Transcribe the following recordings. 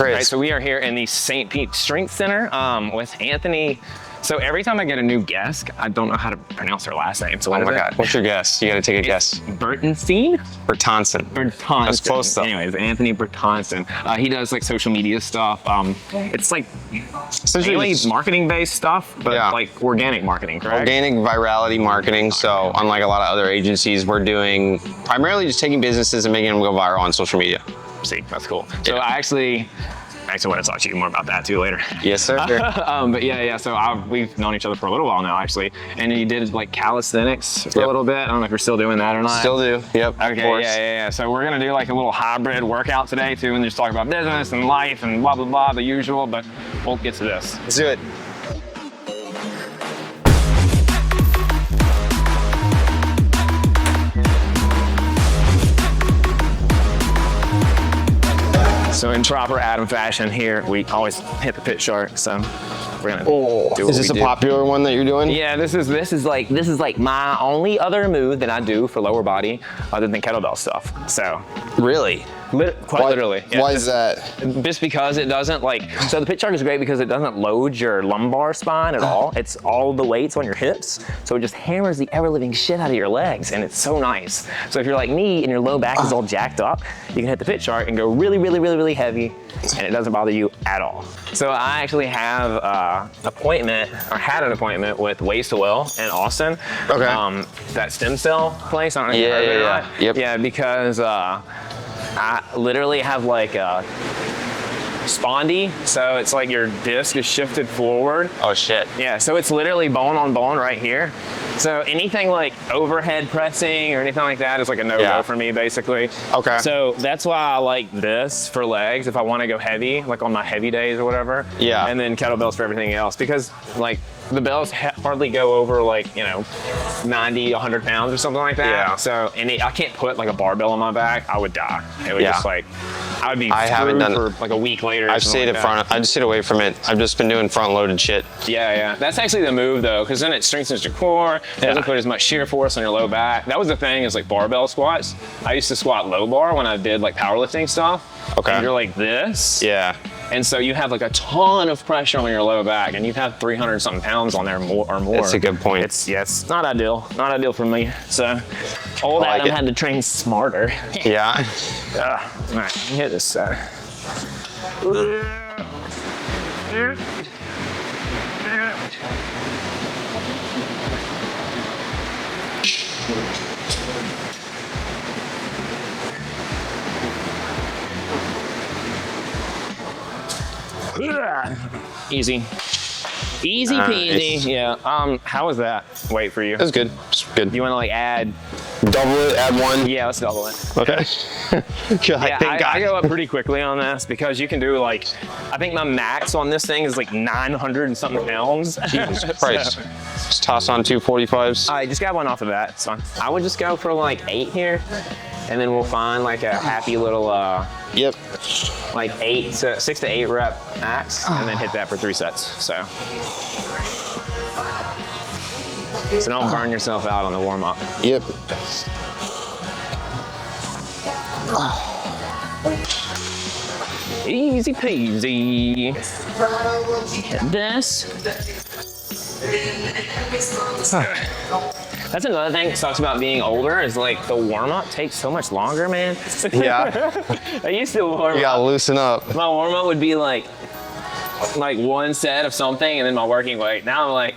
Great. Right, so we are here in the St. Pete Strength Center with Anthony. So every time I get a new guest, I don't know how to pronounce her last name. So Oh my God, what's your guess? You gotta take a guess. Bertoncin? Bertoncin. Bertoncin. That's close though. Anyways, Anthony Bertoncin. He does like social media stuff. It's like mainly marketing-based stuff, but like organic marketing, correct? Organic virality marketing. So unlike a lot of other agencies, we're doing primarily just taking businesses and making them go viral on social media. See, that's cool. So I actually want to talk to you more about that too later. Yes, sir. But yeah. So we've known each other for a little while now, actually. And you did like calisthenics for a little bit. I don't know if you're still doing that or not. Still do. Yep. Okay. Yeah. So we're gonna do like a little hybrid workout today too, and just talk about business and life and blah blah blah, the usual. But we'll get to this. Let's do it. So in proper Adam fashion here, we always hit the pit shark. So we're gonna do what Is this a popular one that you're doing? Yeah, this is like my only other move that I do for lower body other than kettlebell stuff. So really? Quite literally. Yeah. Why is that? Just because it doesn't so the pit shark is great because it doesn't load your lumbar spine at all. It's all the weights on your hips. So it just hammers the ever living shit out of your legs, and it's so nice. So if you're like me and your low back is all jacked up, you can hit the pit shark and go really, really, really, really heavy, and it doesn't bother you at all. So I actually have had an appointment with Ways to Well in Austin. Okay. That stem cell place. I don't know if you've heard of that. Yep. Yeah, because I literally have like a spondy, so it's like your disc is shifted forward. Oh shit. Yeah, so it's literally bone on bone right here. So anything like overhead pressing or anything like that is like a no-go for me, basically. Okay. So that's why I like this for legs if I want to go heavy, like on my heavy days or whatever. Yeah. And then kettlebells for everything else, because like the bells hardly go over like, 90, 100 pounds or something like that. Yeah. So I can't put like a barbell on my back. I would die. It would just like, I would be screwed for like a week later. I've stayed I just stayed away from it. I've just been doing front loaded shit. Yeah. That's actually the move though, because then it strengthens your core. It doesn't put as much shear force on your low back. That was the thing, is like barbell squats. I used to squat low bar when I did like powerlifting stuff. Okay. And you're like this. Yeah. And so you have like a ton of pressure on your low back, and you've had 300 something pounds on there or more. That's a good point. It's not ideal. Not ideal for me. So old Adam had to train smarter. Yeah. All right, hit this side. Easy peasy. Yeah. How was that weight for you? It was good. It's good. You want to like add? Double it, add one? Yeah, let's double it. Okay. I go up pretty quickly on this because you can do like, I think my max on this thing is like 900 and something pounds. Jesus Christ. So, just toss on 245s. All right, just got one off of that. It's fine. I would just go for like 8 here, and then we'll find like a happy little, like 6 to 8 rep max, and then hit that for 3 sets. So don't burn yourself out on the warm up. Yep. Easy peasy. This. That's another thing that sucks about being older, is like the warm up takes so much longer, man. Yeah. I used to warm up. You gotta loosen up. My warm up would be like one set of something, and then my working weight. Now I'm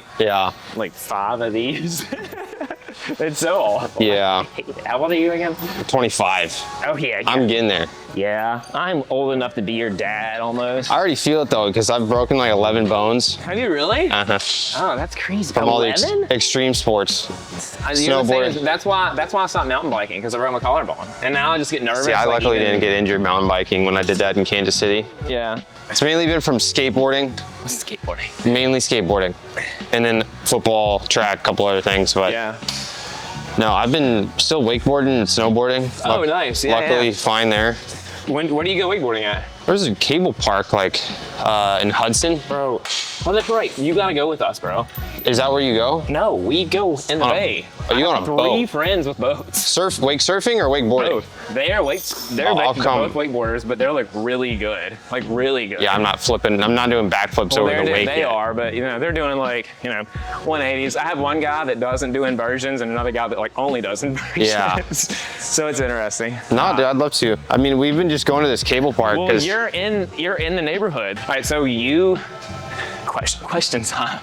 like 5 of these. It's so awful. Yeah. How old are you again? 25. Oh yeah. I'm getting there. Yeah, I'm old enough to be your dad almost. I already feel it though, because I've broken like 11 bones. Have you really? Uh-huh. Oh, that's crazy. From 11? All the extreme sports. Snowboarding. That's why I stopped mountain biking, because I broke my collarbone. And now I just get nervous. See, I luckily didn't get injured mountain biking when I did that in Kansas City. Yeah. It's mainly been from skateboarding. Skateboarding. Mainly skateboarding. And then football, track, a couple other things, but yeah. No, I've been still wakeboarding and snowboarding. Oh, nice. Yeah, luckily, fine there. Where do you go wakeboarding at? There's a cable park like in Hudson. Bro, Oh, that's right. You gotta go with us, bro. Is that where you go? No, we go in the bay. Are you I on have a boat? 3 friends with boats. Wake surfing or wakeboarding? Both. They're I'll come. both wakeboarders, but they're like really good. Like really good. Yeah, I'm not flipping. I'm not doing backflips over the wake They yet. are, but you know, they're doing like, you know, 180s. I have one guy that doesn't do inversions and another guy that like only does inversions. Yeah. So it's interesting. No, dude, I'd love to. I mean, we've been just going to this cable park Well, because you're in the neighborhood. All right, so question time.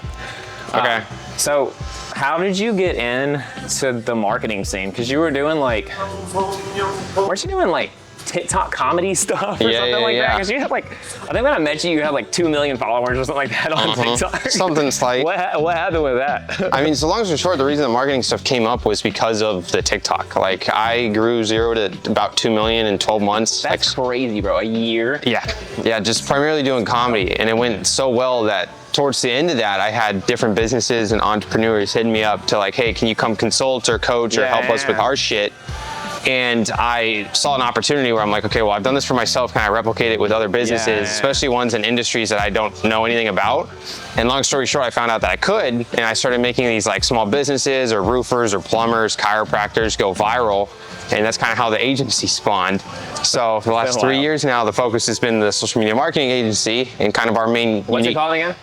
okay. So how did you get into the marketing scene? Because you were doing like, weren't you doing like TikTok comedy stuff or Yeah, something yeah, like that? yeah. Because you had like, I think when I met you, you had like 2 million followers or something like that on TikTok. Something slight. What happened with that? I mean, so long story short, the reason the marketing stuff came up was because of the TikTok. Like, I grew 0 to about 2 million in 12 months. That's crazy, bro. A year? Yeah, just primarily doing comedy. And it went so well that towards the end of that, I had different businesses and entrepreneurs hitting me up to like, hey, can you come consult or coach or help us with our shit? And I saw an opportunity where I'm like, okay, well, I've done this for myself. Can I replicate it with other businesses, especially ones in industries that I don't know anything about? And long story short, I found out that I could, and I started making these like small businesses or roofers or plumbers, chiropractors go viral. And that's kind of how the agency spawned. So for the last 3 years now, the focus has been the social media marketing agency and kind of our main What's it called again?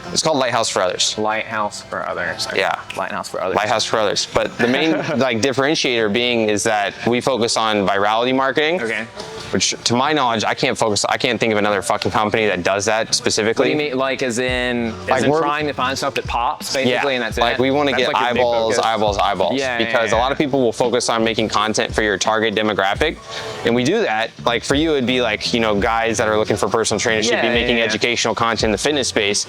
It's called Lighthouse for Others. Lighthouse for Others. Okay. Yeah. Lighthouse for Others. Lighthouse for Others. But the main like differentiator being is that we focus on virality marketing. Okay. Which to my knowledge, I can't think of another fucking company that does that specifically. What do you mean, like as in trying to find stuff that pops, basically, and that's like it? we want to get like eyeballs. Yeah, because a lot of people will focus on making content for your target demographic. And we do that. Like for you, it'd be like, you know, guys that are looking for personal trainers should be making educational content in the fitness space.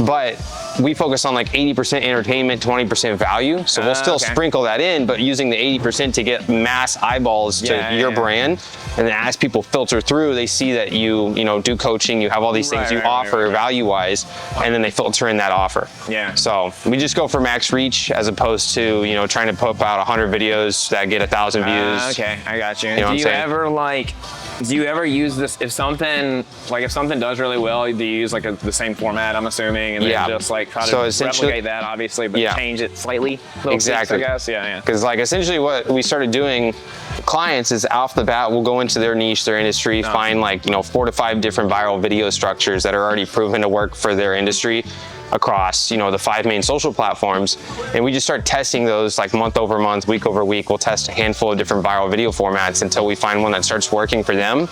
But we focus on like 80% entertainment, 20% value. So we'll still sprinkle that in, but using the 80% to get mass eyeballs to your brand. And then as people filter through, they see that you know, do coaching, you have all these things you offer value-wise, and then they filter in that offer. Yeah. So we just go for max reach as opposed to, you know, trying to put out 100 videos that get 1,000 views. Okay, I got you. You know Do you ever use this if something does really well? Do you use like the same format? I'm assuming, and then just like try to replicate that, obviously, but change it slightly. Exactly. Tweaks, I guess. Yeah. Because like essentially what we started doing, clients is off the bat, we'll go into their niche, their industry, find like, you know, 4 to 5 different viral video structures that are already proven to work for their industry across, you know, the 5 main social platforms. And we just start testing those like month over month, week over week. We'll test a handful of different viral video formats until we find one that starts working for them.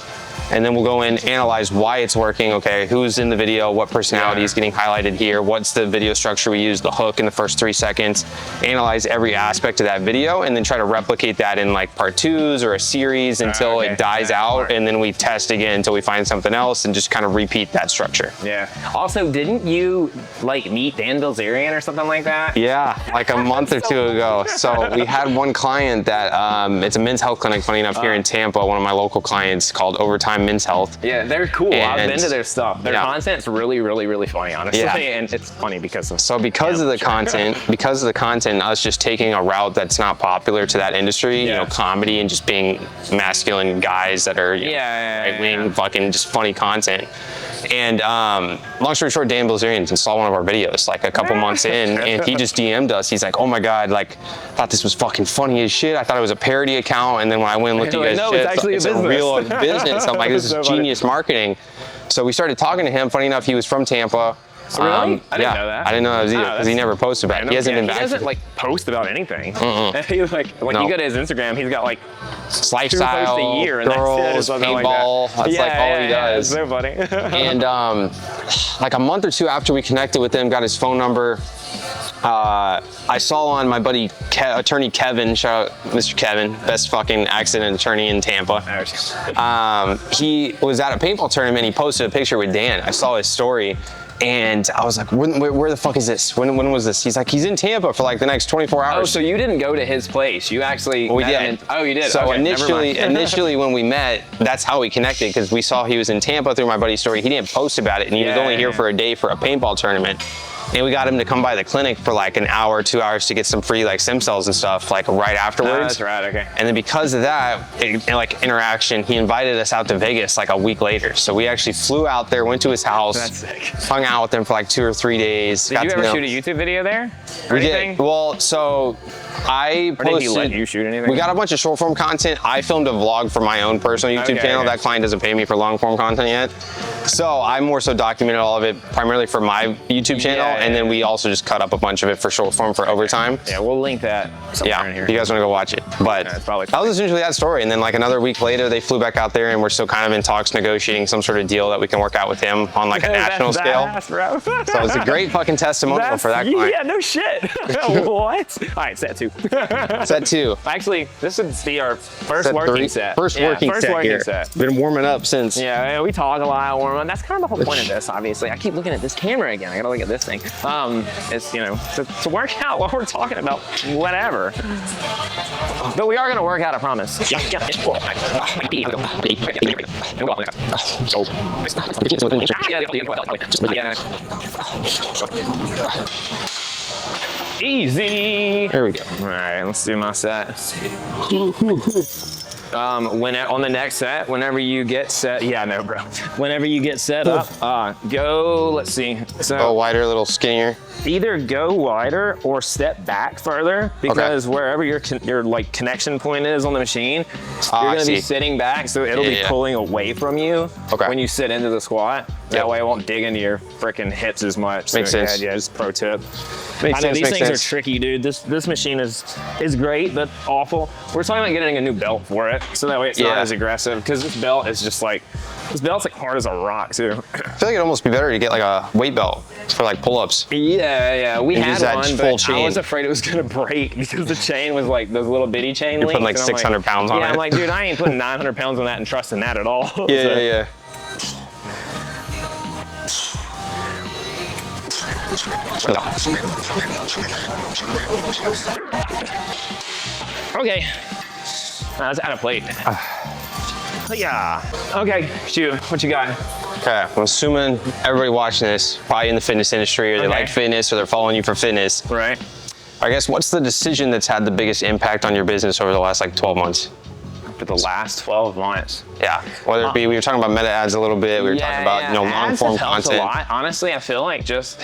And then we'll go in, analyze why it's working. Okay, who's in the video? What personality is getting highlighted here? What's the video structure we use? The hook in the first 3 seconds. Analyze every aspect of that video and then try to replicate that in like part 2s or a series until it dies out. And then we test again until we find something else and just kind of repeat that structure. Yeah. Also, didn't you like meet Dan Bilzerian or something like that? Yeah, like a month or 2 ago. So we had one client that, it's a men's health clinic, funny enough, here in Tampa, one of my local clients called Overtime Men's Health. Yeah, they're cool. I've been to their stuff. Their content's really, really, really funny, honestly. Yeah. And it's funny because of the content, us just taking a route that's not popular to that industry, you know, comedy and just being masculine guys that are right-wing, fucking just funny content. And long story short, Dan Bilzerian saw one of our videos like a couple months in, and he just DM'd us. He's like, oh my God, like, I thought this was fucking funny as shit. I thought it was a parody account. And then when I went and looked at you guys, it's a real business. I'm like, this is genius marketing. So we stared talking to him. Funny enough, he was from Tampa. Really? I didn't know that. I didn't know that was either because he never posted about it. He hasn't been back. He doesn't like post about anything. He's like you go to his Instagram, he's got like lifestyle, 2 posts a year, and girls, that's it, paintball. Like that's like all he does. It's so funny. And like a month or 2 after we connected with him, got his phone number. I saw on my buddy attorney Kevin, shout out Mr. Kevin, best fucking accident attorney in Tampa. He was at a paintball tournament. He posted a picture with Dan. I saw his story. And I was like, where the fuck is this? When was this? He's like, he's in Tampa for like the next 24 hours. Oh, so you didn't go to his place. You actually we did. Oh, you did. So okay, initially when we met, that's how we connected because we saw he was in Tampa through my buddy's story. He didn't post about it and he was only here for a day for a paintball tournament. and we got him to come by the clinic for like an hour, 2 hours to get some free like stem cells and stuff like right afterwards. That's right, okay. And then because of that, like interaction, he invited us out to Vegas like a week later. So we actually flew out there, went to his house, That's sick. hung out with him for like 2 or 3 days. Did you ever shoot a YouTube video there? Or We anything? did. Well, so I Or posted. did he let you shoot anything? We got a bunch of short form content. I filmed a vlog for my own personal YouTube channel. Okay. That client doesn't pay me for long form content yet. So I more so documented all of it primarily for my YouTube channel, and then we also just cut up a bunch of it for short form for overtime. Yeah, we'll link that somewhere in here. If you guys want to go watch it. But it's probably that was essentially that story. And then like another week later, they flew back out there, and we're still kind of in talks negotiating some sort of deal that we can work out with him on like a national scale. So it's a great fucking testimonial for that client. Yeah, no shit. What? All right, set 2. Set 2. Actually, this would be our first Set working 3. set. First Yeah, working set working here. set. Been warming up since. Yeah, we talk a lot, warm up. That's kind of the whole point of this, obviously. I keep looking at this camera again. I gotta look at this thing. It's, you know, to work out while we're talking about whatever. But we are gonna work out, I promise. Easy. There we go. All right, let's do my set. On the next set, whenever you get set, yeah, no, bro. Whenever you get set up, go. Let's see. So Oh, wider, a little skinnier. either go wider or step back further, because wherever your like connection point is on the machine, you're I gonna be see. sitting back, so it'll be pulling away from you when you sit into the squat. That way it won't dig into your freaking hips as much. Makes sense. Yeah, just pro tip. Makes I know sense, these makes things sense. are tricky, dude. This machine is great, but awful. We're talking about getting a new belt for it, so that way it's not as aggressive. Because this belt is just like, this belt's like hard as a rock too. I feel like it'd almost be better to get like a weight belt for like pull-ups. Yeah, we And had use that one, full but chain. I was afraid it was gonna break because the chain was like those little bitty chain links. putting like and I'm 600 pounds on Yeah, it. I'm like, dude, I ain't putting 900 pounds on that and trusting that at all. Yeah. Okay, that's out of plate. Yeah. Okay, shoot. What you got? Okay, I'm assuming everybody watching this probably in the fitness industry, or they like fitness, or they're following you for fitness. Right. I guess what's the decision that's had the biggest impact on your business over the last like 12 months? For the last 12 months. Yeah, whether it be, we were talking about meta ads a little bit, we were talking about, you know, long Ads form have helped content. a lot. Honestly, I feel like just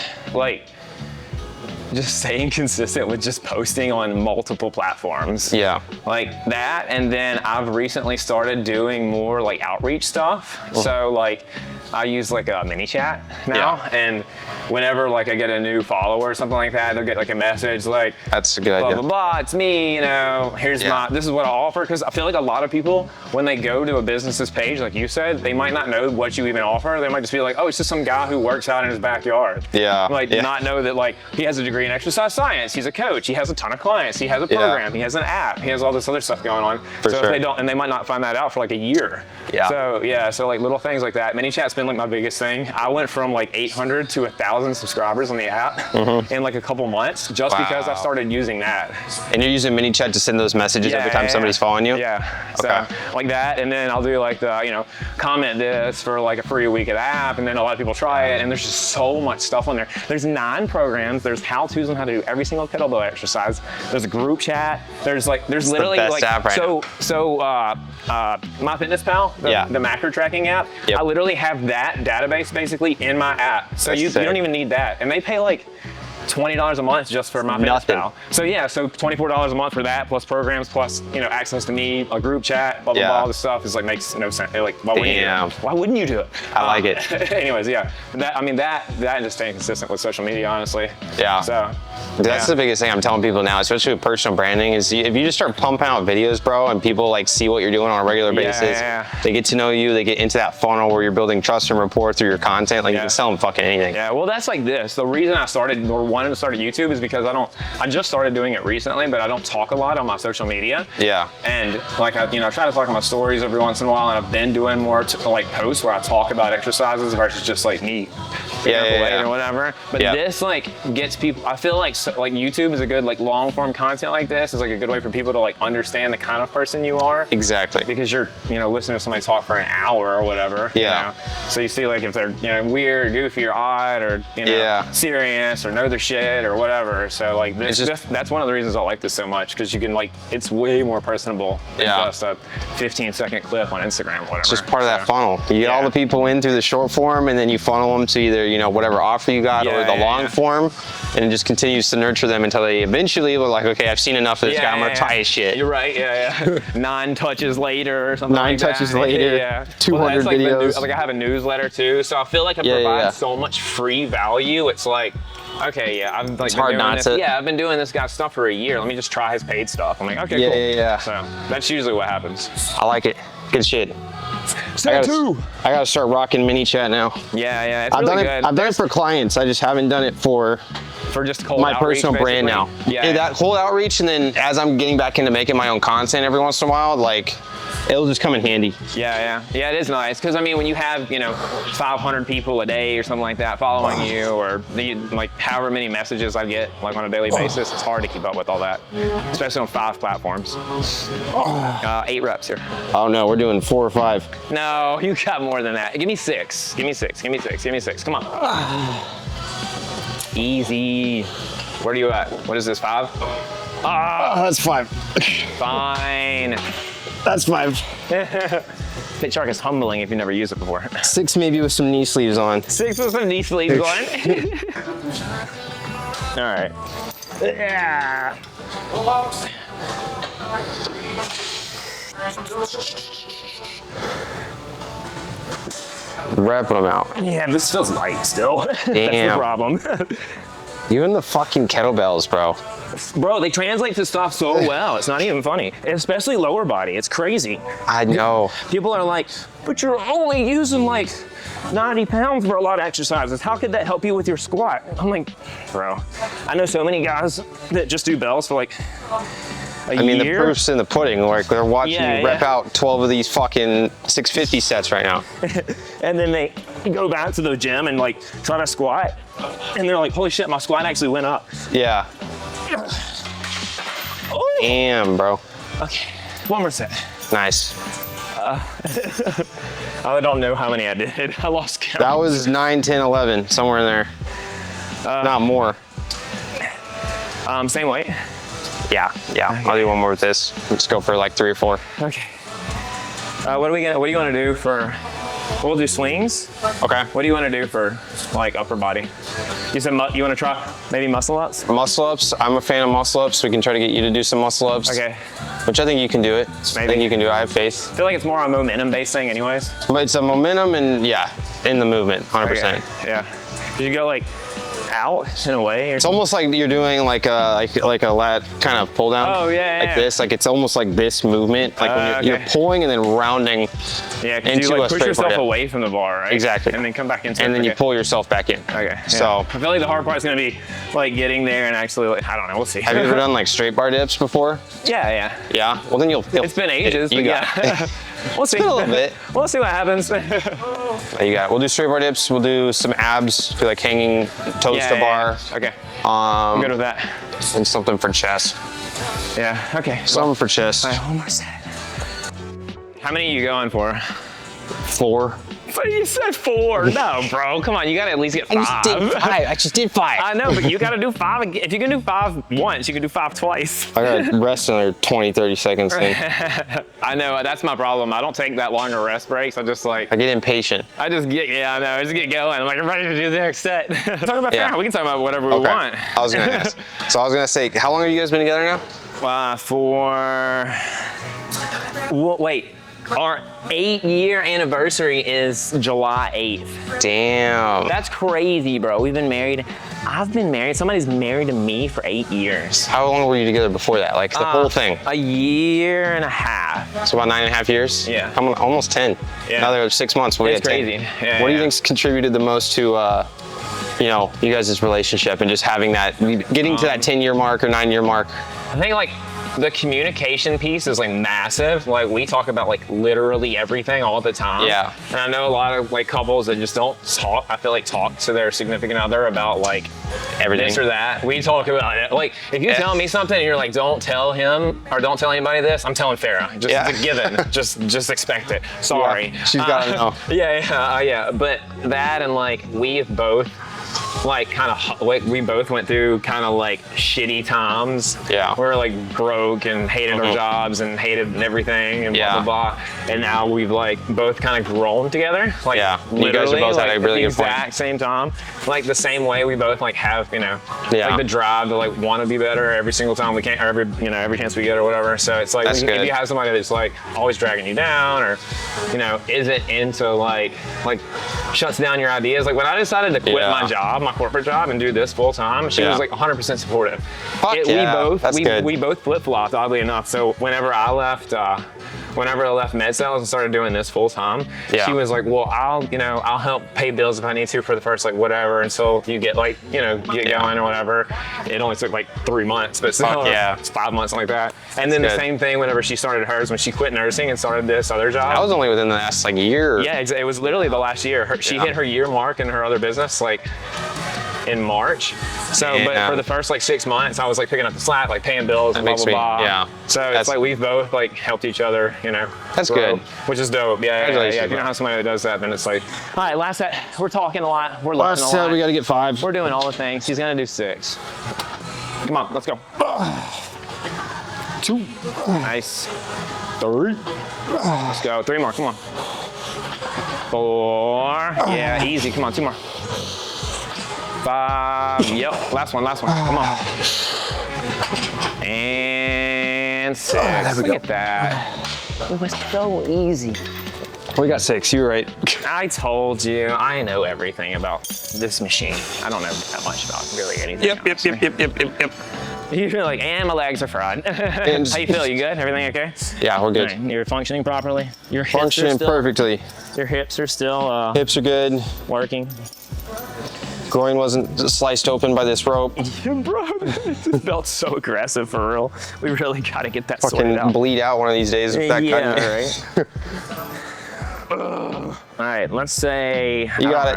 staying consistent with just posting on multiple platforms. Yeah. Like that, and then I've recently started doing more like outreach stuff. So like I use like a mini chat now, and whenever like I get a new follower or something like that, they'll get like a message like, That's a good blah, idea. blah, blah, it's me, you know, here's this is what I offer. Because I feel like a lot of people, when they go to a business's page, like you said, they might not know what you even offer. They might just be like, oh, it's just some guy who works out in his backyard. Like not know that like he has a degree in exercise science, he's a coach, he has a ton of clients, he has a program, he has an app, he has all this other stuff going on. For so sure. if they don't, and they might not find that out for like a year. So like little things like that. ManyChat's been like my biggest thing. I went from like 800 to 1,000 subscribers on the app in like a couple months, just because I started using that. And you're using ManyChat to send those messages every time somebody's following you? Yeah. So like that, and then I'll do like the, you know, comment this for like a free week of the app, and then a lot of people try it, and there's just so much stuff on there. There's 9 programs. There's how-tos on how to do every single kettlebell exercise. There's a group chat. There's literally the best like app right MyFitnessPal, the macro tracking app. I literally have that database basically in my app. So you don't even need that, and they pay like $20 a month just for MyFitnessPal. So yeah, so $24 a month for that, plus programs, plus, you know, access to me, a group chat, blah blah blah. All this stuff is like makes no sense. Like why wouldn't you do it? Why wouldn't you do it? I like it. Anyways, yeah, that and just staying consistent with social media, honestly. Yeah. So that's the biggest thing I'm telling people now, especially with personal branding, is if you just start pumping out videos, bro, and people like see what you're doing on a regular basis, they get to know you, they get into that funnel where you're building trust and rapport through your content, like you can sell them fucking anything. Yeah, well, that's like this. The reason I started, or one wanted to start a YouTube is because I just started doing it recently, but I don't talk a lot on my social media. Yeah. And like, I try to talk on my stories every once in a while, and I've been doing more like posts where I talk about exercises versus just like me Yeah. or whatever. But this like gets people, I feel like YouTube is a good like long form content like this is like a good way for people to like understand the kind of person you are. Exactly. Because you're, listening to somebody talk for an hour or whatever. Yeah. So you see like if they're, weird, goofy, or odd, or, serious, or know their shit, or whatever. So like that's one of the reasons I like this so much, because you can like, it's way more personable than just a 15-second clip on Instagram or whatever. It's just part of that funnel. You get all the people in through the short form, and then you funnel them to either, whatever offer you got or the long form, and it just continues to nurture them until they eventually were like, okay, I've seen enough of this guy, I'm gonna try his shit. You're right, 9 touches later or something like that. 9 touches later, 200 videos. Like I have a newsletter too, so I feel like I provide so much free value. It's like, okay, I've like been doing this. I've been doing this guy's stuff for a year. Let me just try his paid stuff. I'm like, okay, cool. So that's usually what happens. I like it. Good shit. Stay tuned. I gotta start rocking mini chat now. Yeah, it's really good. I've done it for clients. I just haven't done it for just cold my outreach, personal brand now. Yeah, that cold outreach, and then as I'm getting back into making my own content every once in a while, like it'll just come in handy. Yeah, it is nice, because I mean, when you have 500 people a day or something like that following you, or like however many messages I get like on a daily basis, it's hard to keep up with all that, especially on 5 platforms. 8 reps here. Oh no, we're doing 4 or 5. No, you got more than that. Give me 6. Give me 6. Give me 6. Give me 6. Come on. Easy. Where are you at? What is this, 5? That's 5. Fine. That's 5. Pit Shark is humbling if you never used it before. 6 maybe with some knee sleeves on. 6 with some knee sleeves on. All right. Yeah. Wrapping them out. Yeah, this feels light still. Damn. That's the problem. Even the fucking kettlebells, bro. Bro, they translate to stuff so well. It's not even funny. Especially lower body. It's crazy. I know. People are like, but you're only using like 90 pounds for a lot of exercises. How could that help you with your squat? I'm like, bro, I know so many guys that just do bells for like a year. The proof's in the pudding. Like they're watching you rep out 12 of these fucking 650 sets right now. And then they go back to the gym and like try to squat, and they're like, holy shit, my squat actually went up. Yeah. Oh. Damn, bro. Okay, 1 more set. Nice. I don't know how many I did. I lost count. That was 9, 10, 11, somewhere in there. Not more. Same weight? Yeah. Okay. I'll do 1 more with this. Let's go for like 3 or 4. Okay. What are you gonna do for? We'll do swings. Okay. What do you want to do for like upper body? You said you want to try maybe muscle ups? Muscle ups. I'm a fan of muscle ups. We can try to get you to do some muscle ups. Okay. Which I think you can do it. Maybe. I think you can do it. I have faith. I feel like it's more a momentum based thing anyways. But it's a momentum and in the movement, 100%. Okay. Yeah. Did you go like out in a way? Or it's almost like you're doing like a lat kind of pull down. Oh yeah. Like this. Like it's almost like this movement. Like when you're pulling and then rounding. Yeah, because you like push yourself away from the bar, right? Exactly. And then come back into it. And then you pull yourself back in. Okay. Yeah. So I feel like the hard part is gonna be like getting there and actually like, I don't know, we'll see. Have you ever done like straight bar dips before? Yeah. Yeah? Well then you'll it's been ages, but yeah. We'll see. It's been a little bit. We'll see what happens. You got it. We'll do straight bar dips, we'll do some abs, feel like hanging toes to bar. Okay. I'm good with that. And something for chest. Yeah, okay. Something for chest. All right, 1 more set. How many are you going for? 4. You said 4. No, bro. Come on. You got to at least get 5. I just did 5. I know, but you got to do 5. If you can do 5 once, you can do 5 twice. I got to rest another 20, 30 seconds thing. I know. That's my problem. I don't take that longer rest breaks. I just like... I get impatient. I just get... Yeah, I know. I just get going. I'm like, I'm ready to do the next set. Talk about that. We can talk about whatever we want. I was going to ask. So I was going to say, how long have you guys been together now? Wait. Our 8-year anniversary is July 8th. Damn. That's crazy, bro. We've been married. I've been married. Somebody's married to me for 8 years. How long were you together before that? Like the whole thing? A year and a half. So about 9.5 years? Yeah. Almost 10. Yeah. Another 6 months. It's crazy. Yeah, what do you think's contributed the most to you know, you guys' relationship and just having that, getting to that 10-year mark or 9-year mark? I think like the communication piece is like massive. Like we talk about like literally everything all the time. Yeah. And I know a lot of like couples that just don't talk, I feel like talk to their significant other about like Everything. this or that. We talk about it. Like if you tell me something and you're like, don't tell him or don't tell anybody this, I'm telling Farrah. Just it's a given. just expect it. Sorry. Yeah, she's gotta know. Yeah. But that and like we've both like kind of like we both went through kind of like shitty times. Yeah. We're like broke and hated our jobs and hated everything and blah blah blah. And now we've like both kind of grown together. Like you guys are both like, at a really at the good point. exact same time. Like the same way we both like have, you know, like the drive to like want to be better every single time we can, or every chance we get or whatever. So it's like That's good. if you have somebody that's like always dragging you down or, you know, isn't into like shuts down your ideas. Like when I decided to quit my job, my corporate job, and do this full time, she was like 100% supportive. We both flip flopped, oddly enough. So whenever I left med sales and started doing this full time, she was like, well, I'll help pay bills if I need to for the first like whatever until you get like, you know, get going or whatever. It only took like 3 months, but still, it's 5 months, something like that. And then the same thing whenever she started hers, when she quit nursing and started this other job. That was only within the last like year. Yeah, it was literally the last year. She hit her year mark in her other business like in March. So, but for the first like 6 months, I was like picking up the slack, like paying bills, and blah, blah, blah. Yeah. So it's like we've both like helped each other, you know. That's grow, good. Which is dope. Yeah. If you don't have somebody that does that, then it's like, all right, last set. We're talking a lot. We're lifting a lot. We got to get 5. We're doing all the things. He's gonna do 6. Come on, let's go. 2. Nice. 3. Let's go. 3 more. Come on. 4. Yeah, easy. Come on, 2 more. 5. Yep. Last one. Come on. And 6. Look at that. It was so easy. We got 6. You were right. I told you. I know everything about this machine. I don't know that much about really anything. Yep. You're like, and my legs are fried. How you feel? You good? Everything okay? Yeah, we're good. Right. You're functioning properly? Your hips functioning perfectly. Your hips are still hips are good. Working. Groin wasn't sliced open by this rope. Bro, this belt's so aggressive for real. We really gotta get that sorted out. Fucking bleed out one of these days with that cutting. Right? All right, let's say, you got it.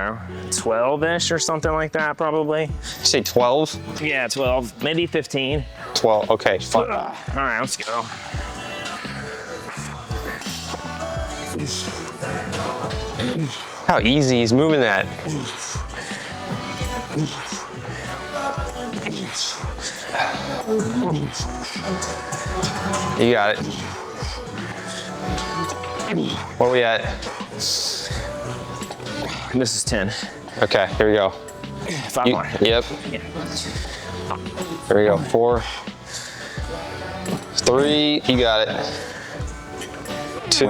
12-ish or something like that, probably. You say 12? Yeah, 12, maybe 15. 12, okay, fine. All right, let's go. How easy he's moving that. You got it. What are we at? This is 10. Okay, here we go. 5 more. Yep. Yeah. Here we go. 4, 3. You got it. 2.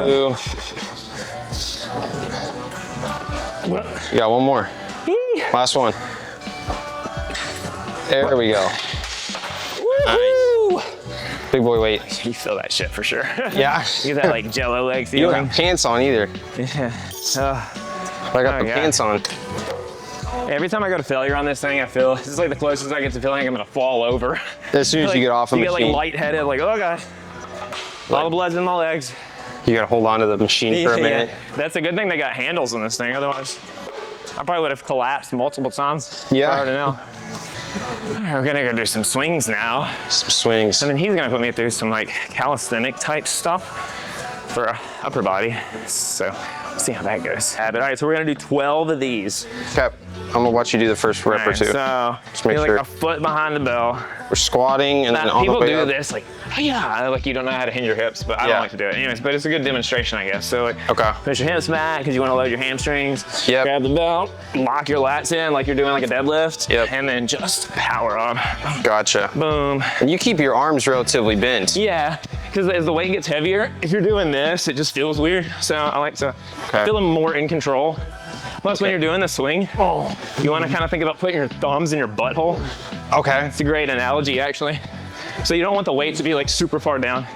You got 1 more. Last one. There we go. Nice. Big boy weight. You feel that shit for sure. Yeah. You get that like jello leg You feeling. don't have pants on either. Yeah. I got the pants on. Every time I go to failure on this thing, I feel this is like the closest I get to feeling I'm gonna fall over. As soon as like, you get off the machine. You get like lightheaded, like, oh god. All the blood's in my legs. You gotta hold on to the machine for a minute. Yeah. That's a good thing they got handles on this thing, otherwise I probably would have collapsed multiple times. Yeah. I already know. We're gonna go do some swings now. Some swings. And then he's gonna put me through some like calisthenic type stuff for upper body. So we'll see how that goes. All right, so we're gonna do 12 of these. Okay, I'm gonna watch you do the first rep or 2. So just make you're sure. like a foot behind the bell. We're squatting and then on the way people do up. this like, oh yeah, like you don't know how to hinge your hips, but I don't like to do it. Anyways, but it's a good demonstration, I guess. So like, push your hips back because you want to load your hamstrings. Yep. Grab the belt, lock your lats in like you're doing like a deadlift. Yep. And then just power up. Gotcha. Boom. And you keep your arms relatively bent. Yeah, because as the weight gets heavier, if you're doing this, it just feels weird. So I like to feel them more in control. Plus, when you're doing the swing, you want to kind of think about putting your thumbs in your butthole. Okay. It's a great analogy, actually. So you don't want the weight to be like super far down.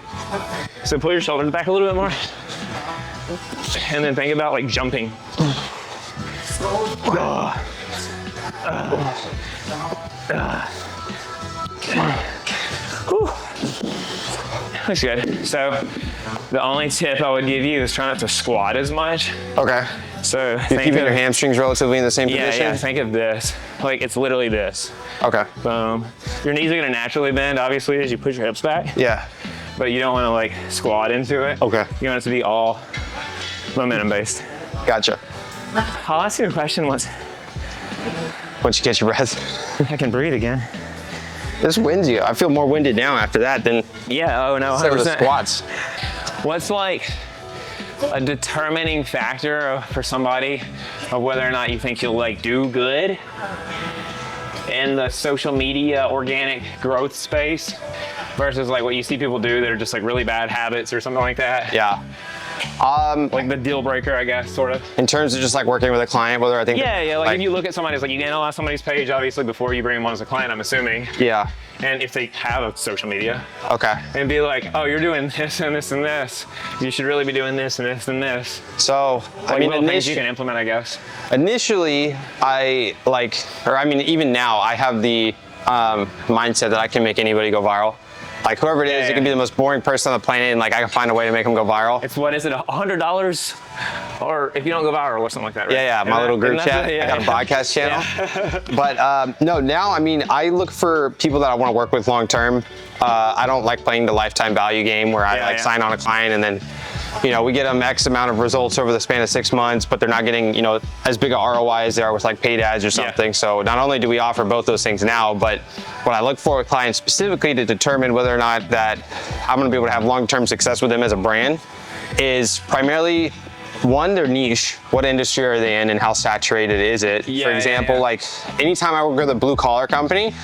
So pull your shoulders back a little bit more. And then think about like jumping. Looks good. So the only tip I would give you is try not to squat as much. Okay. So You're keeping your hamstrings relatively in the same position? Yeah, think of this. Like it's literally this. Okay. Boom. Your knees are gonna naturally bend, obviously, as you push your hips back. Yeah. But you don't wanna like squat into it. Okay. You want it to be all momentum based. Gotcha. I'll ask you a question once Once you catch your breath. I can breathe again. This winds you. I feel more winded now after that than Yeah, oh no, 100%. some of the squats. What's like a determining factor for somebody of whether or not you think you'll like do good in the social media organic growth space versus like what you see people do that are just like really bad habits or something like that? Yeah. Like the deal breaker, I guess, sort of. In terms of just like working with a client, whether I think Yeah, like if you look at somebody's like you analyze somebody's page obviously before you bring them on as a client, I'm assuming. Yeah. And if they have a social media, Okay. and be like, oh, you're doing this and this and this. You should really be doing this and this and this. So, Like little things you can implement, I guess. initially, even now, I have the mindset that I can make anybody go viral. Like whoever it is, it can be the most boring person on the planet, and like I can find a way to make them go viral. It's what is it, $100? Or if you don't go viral or something like that, right? Yeah, my little group chat. I got a podcast channel. But no, now, I mean, I look for people that I want to work with long term. I don't like playing the lifetime value game where I sign on a client and then, you know, we get them X amount of results over the span of 6 months, but they're not getting, you know, as big a ROI as they are with like paid ads or something. So not only do we offer both those things now, but what I look for with clients specifically to determine whether or not that I'm going to be able to have long-term success with them as a brand is primarily one, their niche. What industry are they in and how saturated is it? For example, like anytime I work with a blue collar company,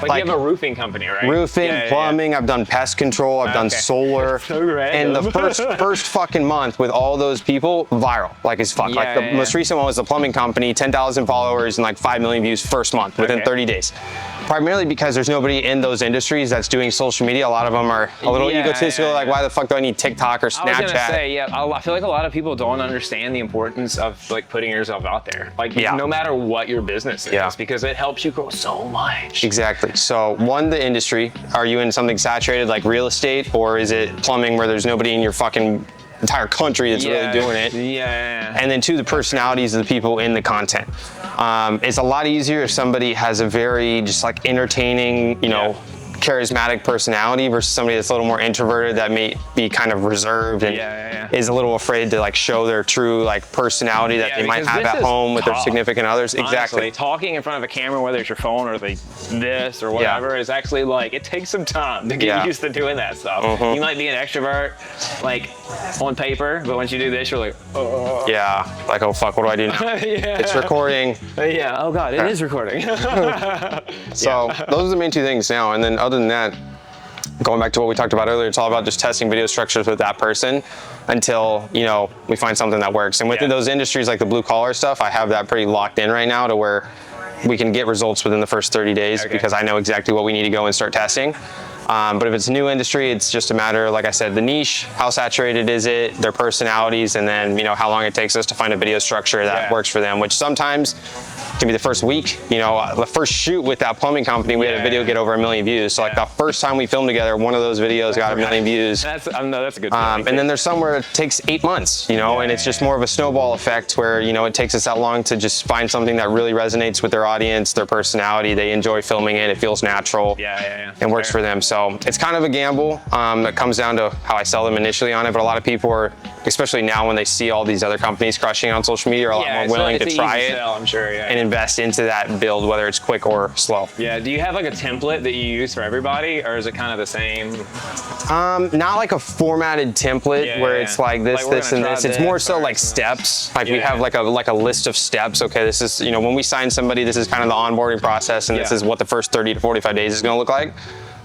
like you have a roofing company, right? Roofing, plumbing, I've done pest control, I've done solar. So random. And the first fucking month with all those people, viral, like as fuck. Like the most recent one was the plumbing company, 10,000 followers and like 5 million views first month within 30 days. Primarily because there's nobody in those industries that's doing social media. A lot of them are a little egotistical, like why the fuck do I need TikTok or Snapchat? I was gonna say, I feel like a lot of people don't understand the importance of like putting yourself out there. Like no matter what your business is, because it helps you grow so much. Exactly. So one, the industry. Are you in something saturated like real estate, or is it plumbing where there's nobody in your fucking entire country that's really doing it? And then two, the personalities of the people in the content. It's a lot easier if somebody has a very just like entertaining, you know, charismatic personality versus somebody that's a little more introverted that may be kind of reserved and is a little afraid to like show their true like personality that they might have at home with their significant others. Honestly, exactly. Talking in front of a camera, whether it's your phone or this or whatever, is actually like, it takes some time to get used to doing that stuff. You might be an extrovert like on paper, but once you do this, you're like, oh. Yeah, like, oh fuck, what do I do now? It's recording. Oh God, it is recording. So those are the main two things now. And then other than that, going back to what we talked about earlier, it's all about just testing video structures with that person until, you know, we find something that works. And within those industries, like the blue collar stuff, I have that pretty locked in right now to where we can get results within the first 30 days because I know exactly what we need to go and start testing. But if it's a new industry, it's just a matter, like I said, the niche, how saturated is it, their personalities, and then, you know, how long it takes us to find a video structure that works for them, which sometimes can be the first week. You know, the first shoot with that plumbing company, we had a video get over 1 million views. So like the first time we filmed together, one of those videos got 1 million views. That's a good and then there's some where it takes 8 months, you know, and it's just more of a snowball effect where, you know, it takes us that long to just find something that really resonates with their audience, their personality, they enjoy filming it, it feels natural, and works for them. So it's kind of a gamble that comes down to how I sell them initially on it, but a lot of people are, especially now when they see all these other companies crushing on social media, are a lot more willing to try it I'm sure, and invest into that build, whether it's quick or slow. Do you have like a template that you use for everybody, or is it kind of the same? Not like a formatted template where it's like this, like this, and this. It's more so like steps. Like we have like a list of steps. Okay, this is, you know, when we sign somebody, this is kind of the onboarding process, and this is what the first 30 to 45 days is going to look like.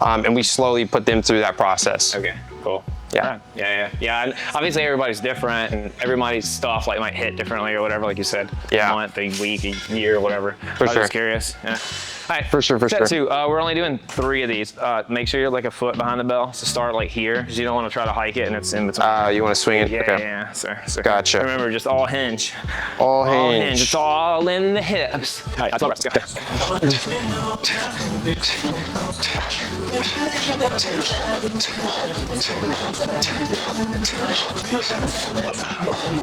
And we slowly put them through that process. Okay, cool. Yeah. And obviously everybody's different, and everybody's stuff like might hit differently or whatever, like you said. Yeah. A month, a week, a year, whatever. For I was sure. just curious. right, For sure, for step sure. 2, we're only doing 3 of these. Make sure you're like a foot behind the bell. So start like here, because you don't want to try to hike it and it's in between. You want to swing it? Yeah, Okay. yeah. So Gotcha. remember, just all hinge. All All hinge. hinge. It's all in the hips. All right, that's all right. Let's go.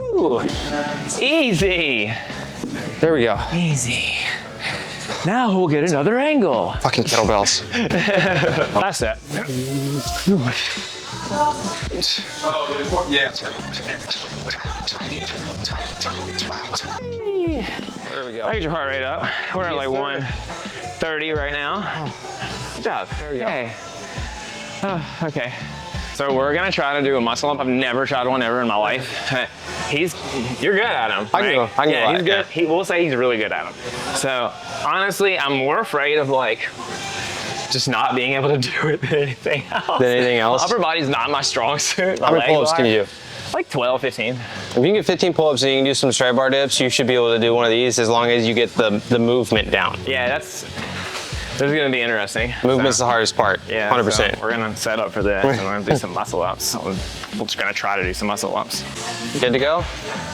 Ooh, easy. There we go. Easy. Now we'll get another angle. Fucking kettlebells. Last set. There we go. I get your heart rate up. We're at like 130 right now. Good job. There we go. Okay. Okay. So we're gonna try to do a muscle up. I've never tried one ever in my life. You're good at them. I can go. I can yeah, go he's at it, good. yeah. We'll say he's really good at them. So honestly, I'm more afraid of like just not being able to do it than anything else. Than anything else? My upper body's not my strong suit. How many pull-ups can you do? Like 12, 15. If you can get 15 pull-ups and you can do some strap bar dips, you should be able to do one of these as long as you get the movement down. Yeah, this is gonna be interesting. Movement's the hardest part. Yeah, 100%. So we're gonna set up for this and we're gonna do some muscle ups. So we're just gonna try to do some muscle ups. Good to go?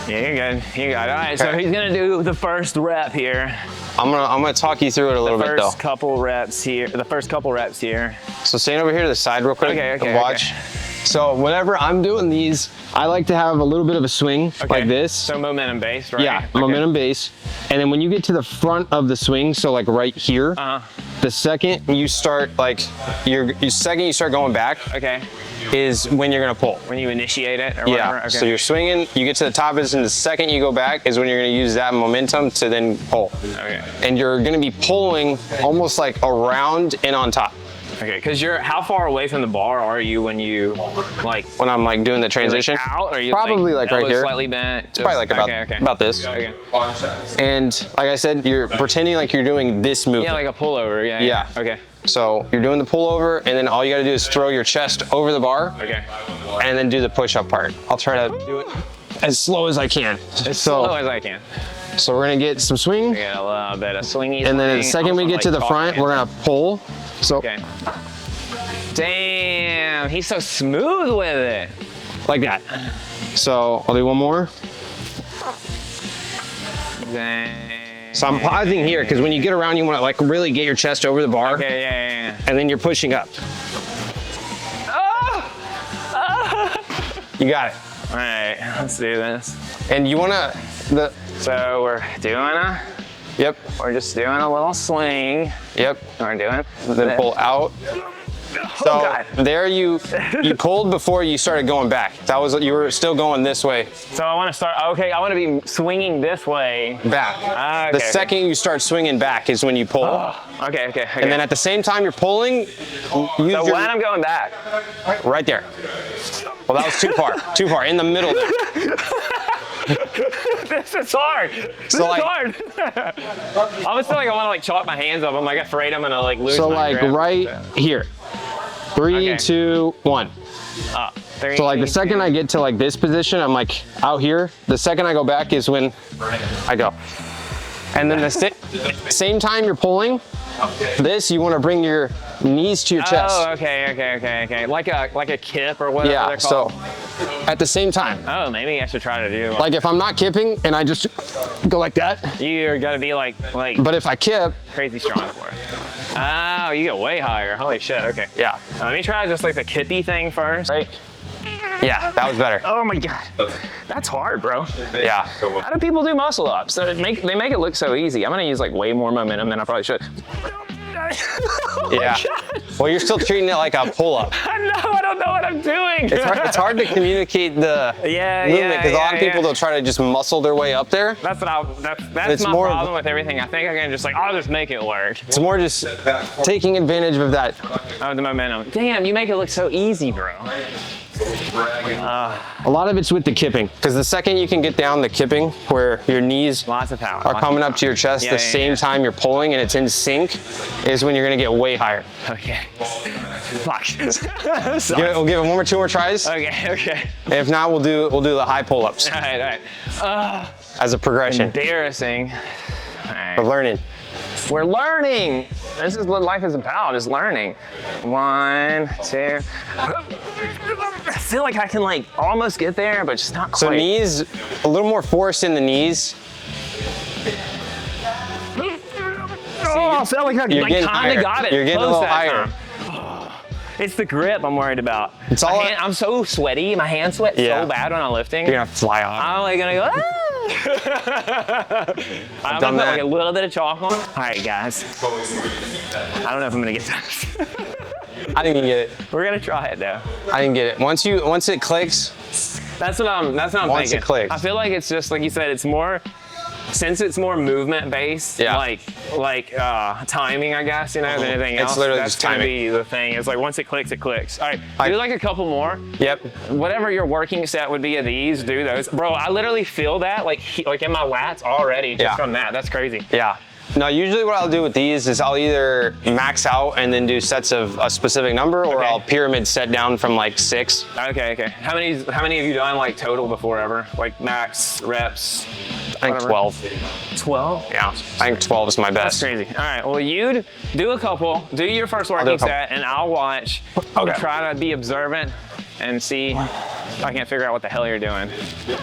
Yeah, you're good. You got it. All right, so Okay. he's gonna do the first rep here. I'm gonna talk you through it a little bit though. The first couple reps here. So stand over here to the side real quick Okay, and watch. okay. So whenever I'm doing these, I like to have a little bit of a swing like this. So momentum based, right? Yeah, Okay. momentum base. And then when you get to the front of the swing, so like right here, the second you start like, second you start going back Okay. is when you're gonna pull. When you initiate it or Yeah, whatever? Okay. so you're swinging, you get to the top of this, and the second you go back is when you're gonna use that momentum to then pull. Okay. And you're gonna be pulling almost like around and on top. Okay, because how far away from the bar are you when you like When I'm like doing the transition, like out? Or are you probably like right elbows here. slightly bent? Just, Probably like about this. Okay. And like I said, you're pretending like you're doing this movement. Yeah, like a pullover. Yeah. Yeah. Okay. So you're doing the pullover, and then all you gotta do is throw your chest over the bar, Okay. and then do the push-up part. I'll try to do it as slow as I can. As slow as I can. So we're gonna get some swing, Get a little bit of swingy. and then the swing. second we Also, get to like, the front, we're gonna pull. So Okay. Damn, he's so smooth with it. like that. So I'll do one more. Dang. So I'm pausing here because when you get around, you want to like really get your chest over the bar, Okay, yeah. and then you're pushing up. Oh! You got it. All right, let's do this. And you wanna So we're just doing a little swing. Yep. We're doing Then this. pull out. So God. there you pulled before you started going back. You were still going this way So I want to start. Okay, I want to be swinging this way. back. Okay, The second you start swinging back is when you pull. Okay. And then at the same time you're pulling, use So your, when I'm going back. right there. Well, that was too far, in the middle. This is hard. This is hard. I almost feel like I want to like chalk my hands up. I'm like afraid I'm gonna like lose. So my like grip. right here. 3, Okay. 2, 1. 3, So like the second I get to like this position, I'm like out here. The second I go back is when I go. And then the same time you're pulling this, you want to bring your knees to your chest. Oh, okay. Like a kip or whatever Yeah, they're called. so at the same time. Oh, maybe I should try to do. Like if I'm not kipping and I just go like that, You're gonna be like but if I kip, crazy strong for it. Oh, you get way higher. Holy shit. Okay. yeah. Let me try just like the kippy thing first. Right? Yeah, that was better. Oh my god, that's hard, bro. Yeah. How do people do muscle ups? They make it look so easy. I'm gonna use like way more momentum than I probably should. Yeah. Well, you're still treating it like a pull-up. I know. I don't know what I'm doing. It's hard to communicate the movement because a lot of people they'll try to just muscle their way up there. That's It's my more- problem with everything. I think I can just like I'll just make it work. It's more just taking advantage of that. Oh, the momentum. Damn, you make it look so easy, bro. A lot of it's with the kipping because the second you can get down the kipping where your knees Lots of power. are coming up to your chest the same time you're pulling and it's in sync is when you're gonna get way higher. Okay. Fuck. We'll give it one or two more tries. Okay. And if not, we'll do the high pull-ups All right. as a progression Embarrassing. All right. of learning. We're learning. This is what life is about, is learning. 1, 2. I feel like I can like almost get there, but just not quite. So knees, a little more force in the knees. Oh, I felt like I kind of got it. You're getting a close little that higher. time. It's the grip I'm worried about. It's all I'm so sweaty. My hands sweat so bad when I'm lifting. You're gonna fly off. I'm like gonna go, ah! I'm gonna put like a little bit of chalk on. All right, guys. I don't know if I'm gonna get this. I didn't get it. We're gonna try it though. I didn't get it. Once it clicks. That's what I'm Once thinking. it clicks. I feel like it's just like you said. It's more. Since it's more movement based, like timing, I guess, than anything else. It's literally that's just gonna timing. be the thing. It's like once it clicks, it clicks. All right, do like a couple more. Yep. Whatever your working set would be of these, do those. Bro, I literally feel that like in my lats already just from that. That's crazy. Yeah. No, usually what I'll do with these is I'll either max out and then do sets of a specific number, or I'll pyramid set down from like 6. Okay. How many have you done like total before ever? Like max reps? I think 12. 12? Yeah, I think 12 is my best. That's crazy. All right, well, you'd do a couple, do your first working set, and I'll watch. Okay. Try to be observant and see if I can't figure out what the hell you're doing.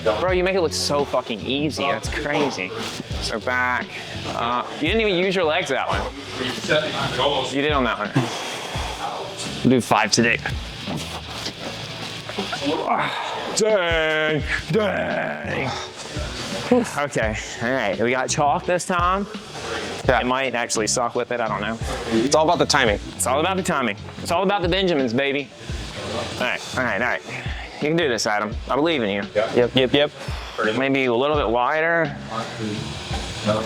Bro, you make it look so fucking easy. That's crazy. So back, you didn't even use your legs that one. You did on that one. We'll do 5 today. Dang. Okay, all right, we got chalk this time. Yeah. It might actually suck with it, I don't know. It's all about the timing. It's all about the timing. It's all about the Benjamins, baby. All right. You can do this, Adam. I believe in you. Yep. Maybe a little bit wider. All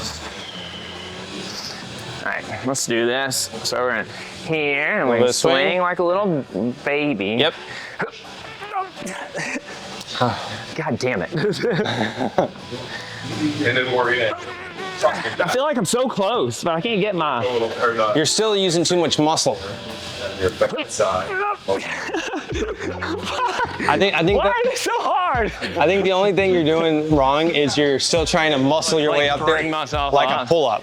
right, let's do this. So we're in here, and we swing like a little baby. Yep. God damn it. And then more in. I feel like I'm so close, but I can't get my... You're still using too much muscle. I think Why are they so hard? I think the only thing you're doing wrong is you're still trying to muscle your way up there bring myself like up. a pull-up.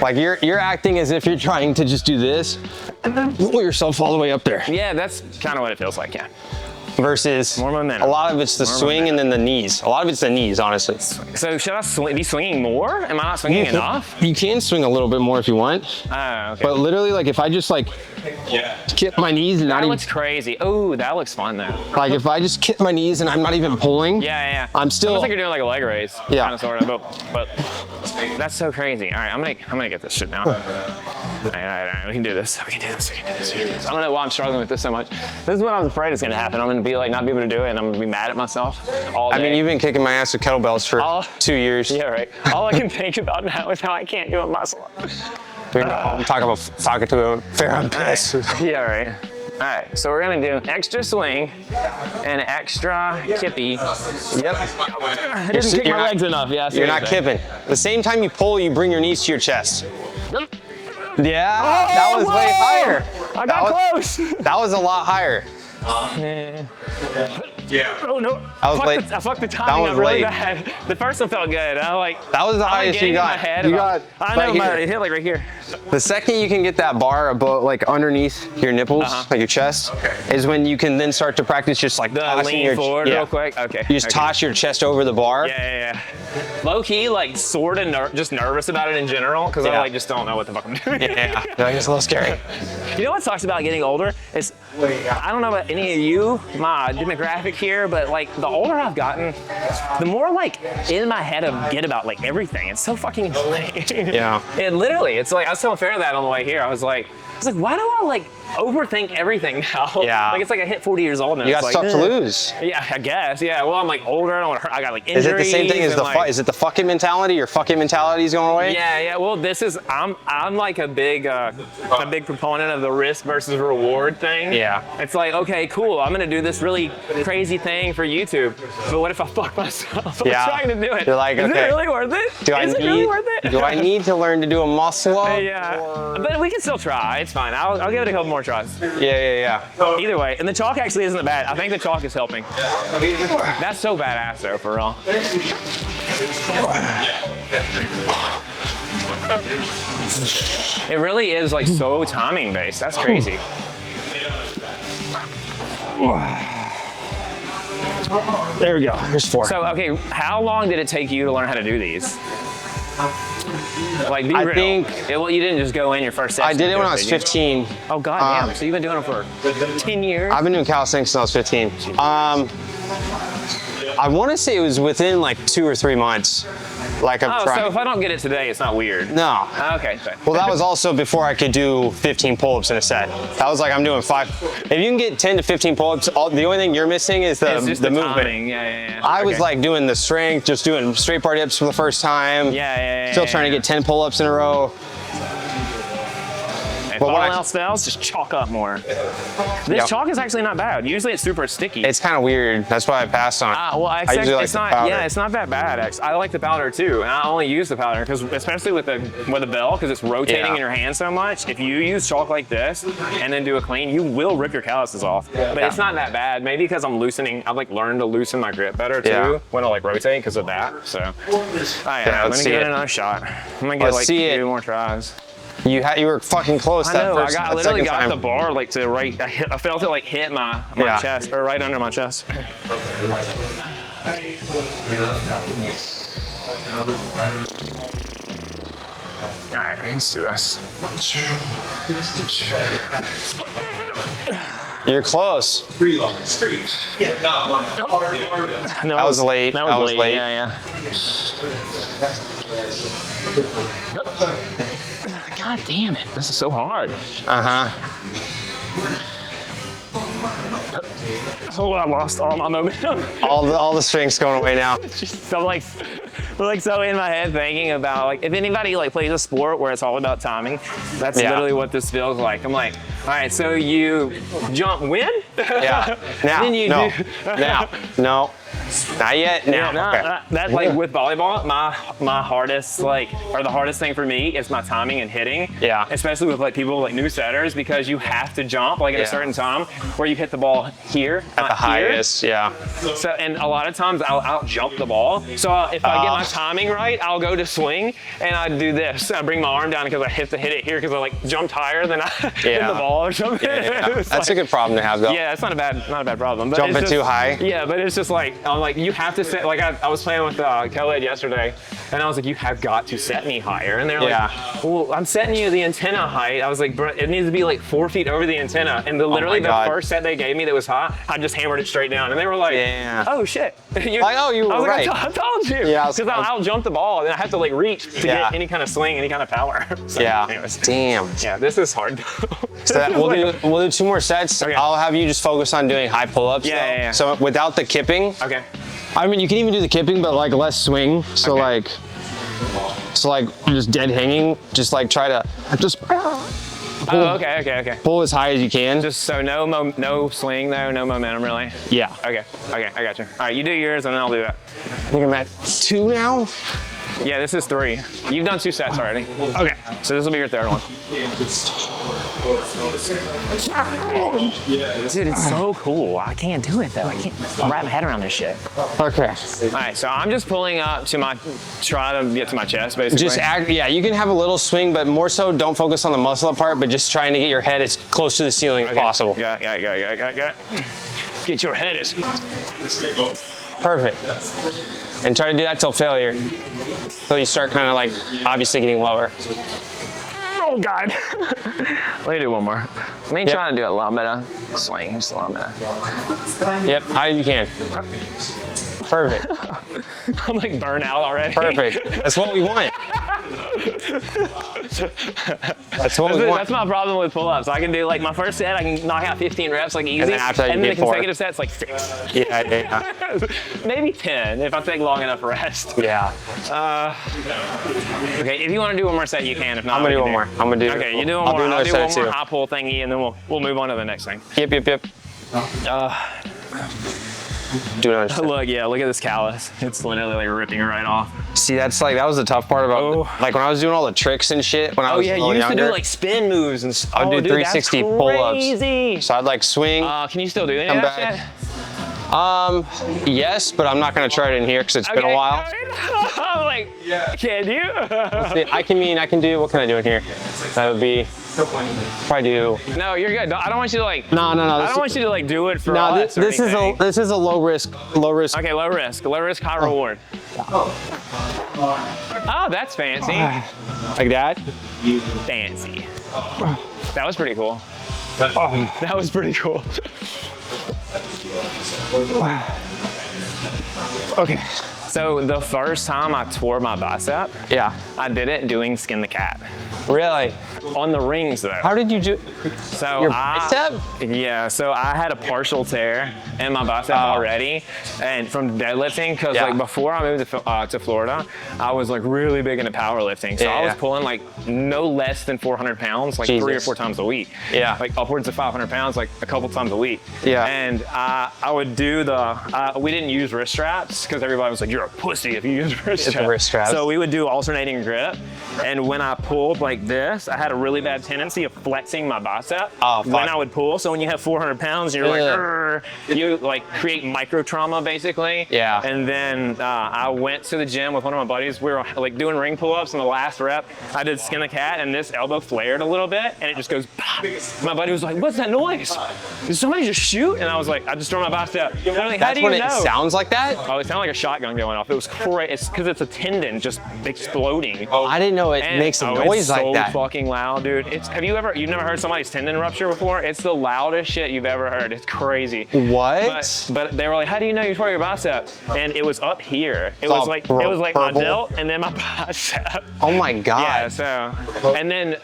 Like you're acting as if you're trying to just do this and then pull yourself all the way up there. Yeah, that's kind of what it feels like, yeah. Versus More momentum. a lot of it's the swing and then the knees. A lot of it's the knees, honestly. So should I be swinging more? Am I not swinging enough? You can swing a little bit more if you want. Oh, okay. But literally, like if I just like kick my knees and not That even, looks crazy. Oh, that looks fun though. like if I just kick my knees and I'm not even pulling. Yeah. I'm still. Almost like you're doing like a leg raise. Yeah. Kind of sort of, but that's so crazy. All right, I'm gonna get this shit now. All right. We can do this. We can do this. I don't know why I'm struggling with this so much. This is what I was afraid is gonna happen. I'm gonna be like not be able to do it, and I'm gonna be mad at myself all day. I mean, you've been kicking my ass with kettlebells for 2 years. Yeah, right. All I can think about now is how I can't do a muscle up. I'm talking to a fair I'm pissed. Yeah, right. All right, so we're gonna do extra swing and extra kippy. Yep. I didn't kick my legs enough. Yeah, You're not kipping. The same time you pull, you bring your knees to your chest. Yeah, that was way higher. I got close. That was a lot higher. Yeah. Oh no! I was late. I fucked the timing was up really late. bad. The first one felt good. I like. That was the highest you got. I know, right it hit like right here. The second you can get that bar above, like underneath your nipples, like your chest, is when you can then start to practice just like tossing Lean forward real quick. Okay. You just toss your chest over the bar. Yeah. Low key, like sort of just nervous about it in general because I like just don't know what the fuck I'm doing. Yeah, it's a little scary. You know what sucks about getting older is I don't know about any of you, my demographic here, but like the older I've gotten, the more like in my head I get about like everything. It's so fucking annoying. Yeah. And literally, it's like I was telling Farrah that on the way here. I was like, why do I like overthink everything now? Yeah. Like it's like I hit 40 years old now. You got it's stuff like, to lose. Yeah, I guess. Yeah. Well, I'm like older. I don't want to hurt. I got like injuries. Is it the same thing as the like, is it the fucking mentality? Your fucking mentality is going away? Yeah. Well, this is I'm like a big proponent of the risk versus reward thing. Yeah. It's like, okay, cool. I'm gonna do this really crazy thing for YouTube, but what if I fuck myself? I'm trying to do it. You're like, is okay. it really worth it? Do I need to learn to do a muscle up? Yeah. But we can still try. It's fine. I'll give it a couple more tries. Yeah. Either way, and the chalk actually isn't bad. I think the chalk is helping. That's so badass though, for real. It really is like so timing based. That's crazy. There we go. Here's 4. So, okay, how long did it take you to learn how to do these? Like, be real. think you didn't just go in your first session. I did it when I was 15. Oh, goddamn. So you've been doing it for 10 years? I've been doing calisthenics since I was 15. I want to say it was within like 2 or 3 months. Like I'm trying. So if I don't get it today, it's not weird. No. Okay. Well, that was also before I could do 15 pull-ups in a set. That was like I'm doing 5. If you can get 10 to 15 pull-ups, the only thing you're missing is the movement. Timing. Yeah. I was like doing the strength, just doing straight bar dips for the first time. Yeah. Still trying to get 10 pull-ups in a row. If all else fails, just chalk up more. This chalk is actually not bad. Usually it's super sticky. It's kind of weird. That's why I passed on it. Well, I usually like it's the not. powder. Yeah, it's not that bad. Actually, I like the powder too, and I only use the powder because, especially with the bell, because it's rotating in your hand so much. If you use chalk like this and then do a clean, you will rip your calluses off. But it's not that bad. Maybe because I'm loosening. I've like learned to loosen my grip better too when I like rotate because of that. So, I'm gonna give it another shot. I'm gonna get like 2 more tries. You were fucking close. I know. I literally got the bar like to right. I felt it like hit my chest or right under my chest. All right, let's do this. You're close. 3 long. 3. Yeah, not 1. No, that was late. That was late. Yeah. God damn it! This is so hard. Oh, I lost all my momentum. all the strength's going away now. I'm like so in my head thinking about like if anybody like plays a sport where it's all about timing, that's literally what this feels like. I'm like, all right, so you jump when? Yeah. Now. Then you no. do. Now. No. Not yet. Now. Yeah, that's like with volleyball, my hardest the hardest thing for me is my timing and hitting. Yeah. Especially with like people like new setters because you have to jump like at a certain time where you hit the ball here at the highest. Yeah. So and a lot of times I'll jump the ball. So if I get my timing right, I'll go to swing and I do this. I bring my arm down because I hit it here because I like jumped higher than I hit the ball or something. Yeah. That's a good problem to have though. Yeah, it's not a bad problem. But Jumping too high. Yeah, but it's just like I'm like you have to set like I was playing with Kelly yesterday, and I was like you have got to set me higher, and they're like, well I'm setting you the antenna height. I was like, bro, it needs to be like 4 feet over the antenna, and literally the first set they gave me that was high, I just hammered it straight down, and they were like, oh shit, you were right. I told you, because I'll jump the ball, and I have to like reach to get any kind of swing, any kind of power. So, anyways. Damn. Yeah, this is hard. So we'll do 2 more sets. Okay. I'll have you just focus on doing high pull-ups. Yeah. So without the kipping. Okay. I mean, you can even do the kipping, but like less swing. So like just dead hanging. Just like try to just. Pull, okay. Pull as high as you can. Just so no swing though, no momentum really. Yeah. Okay, I got you. All right, you do yours and then I'll do that. I think I'm at 2 now. Yeah, this is 3. You've done 2 sets already. Okay, so this will be your 3rd one. Dude, it's so cool. I can't do it though. I can't wrap my head around this shit. Okay. All right, so I'm just pulling up to try to get to my chest basically. You can have a little swing, but more so don't focus on the muscle part, but just trying to get your head as close to the ceiling as possible. Got it. Get your head as. Perfect. And try to do that till failure. So you start kind of like obviously getting lower. Oh God. Let me do one more. Me trying to do a lot better. Swing, just a lot better. Yep, high as you can. Perfect. I'm like burnt out already. Perfect. That's what we want. That's what we want. That's my problem with pull-ups. I can do like my first set, I can knock out 15 reps like easy. And then after and then the 4. consecutive sets like 6. Yeah. Maybe 10 if I take long enough rest. Yeah. Okay, if you want to do one more set, you can. If not, I'm gonna do one more. Okay, you do one more. I'll do one more high pull thingy, and then we'll move on to the next thing. Yep. Do another set. Look at this callus. It's literally like ripping it right off. See, that was the tough part about like when I was doing all the tricks and shit when I was a little you used younger, to do like spin moves and I'd do 360 pull-ups. So I'd like swing. Can you still do that? Come back. Yes, but I'm not gonna try it in here because it's been a while. I'm like, can you? I can do, what can I do in here? That would be, probably do. No, you're good. I don't want you to like. No. I don't want you to like do it for us. This is a low risk. Okay, low risk, high reward. Oh, that's fancy. Like that? Fancy. That was pretty cool. That was pretty cool. Okay. So the first time I tore my bicep, Yeah. I did it doing skin the cat. Really? On the rings though. How did you do? So Your bicep? Yeah, so I had a partial tear in my bicep already, and from deadlifting, because like before I moved to Florida, I was like really big into powerlifting. So I was pulling like no less than 400 pounds, like 3 or 4 times a week. Yeah. Like upwards of 500 pounds, like a couple times a week. Yeah. And I would do we didn't use wrist straps because everybody was like, you're a pussy if you use wrist straps. Wrist straps. So we would do alternating grip, and when I pulled like this, I had a really bad tendency of flexing my bicep when I would pull. So when you have 400 pounds and you're like, you like create micro trauma basically. Yeah. And then I went to the gym with one of my buddies. We were like doing ring pull-ups, and the last rep, I did skin the cat, and this elbow flared a little bit, and it just goes pop. My buddy was like, what's that noise? Did somebody just shoot? And I was like, I just tore my bicep. And they're like, how do you know? It sounds like that? Oh, it sounded like a shotgun going off. It was crazy. It's because it's a tendon just exploding. Oh, I didn't know it makes a noise like that. It's so fucking loud, dude. You've never heard somebody's tendon rupture before? It's the loudest shit you've ever heard. It's crazy. What? But they were like, how do you know you tore your bicep? And it was up here. It was like my delt and then my bicep. Oh my God. Yeah, so, and then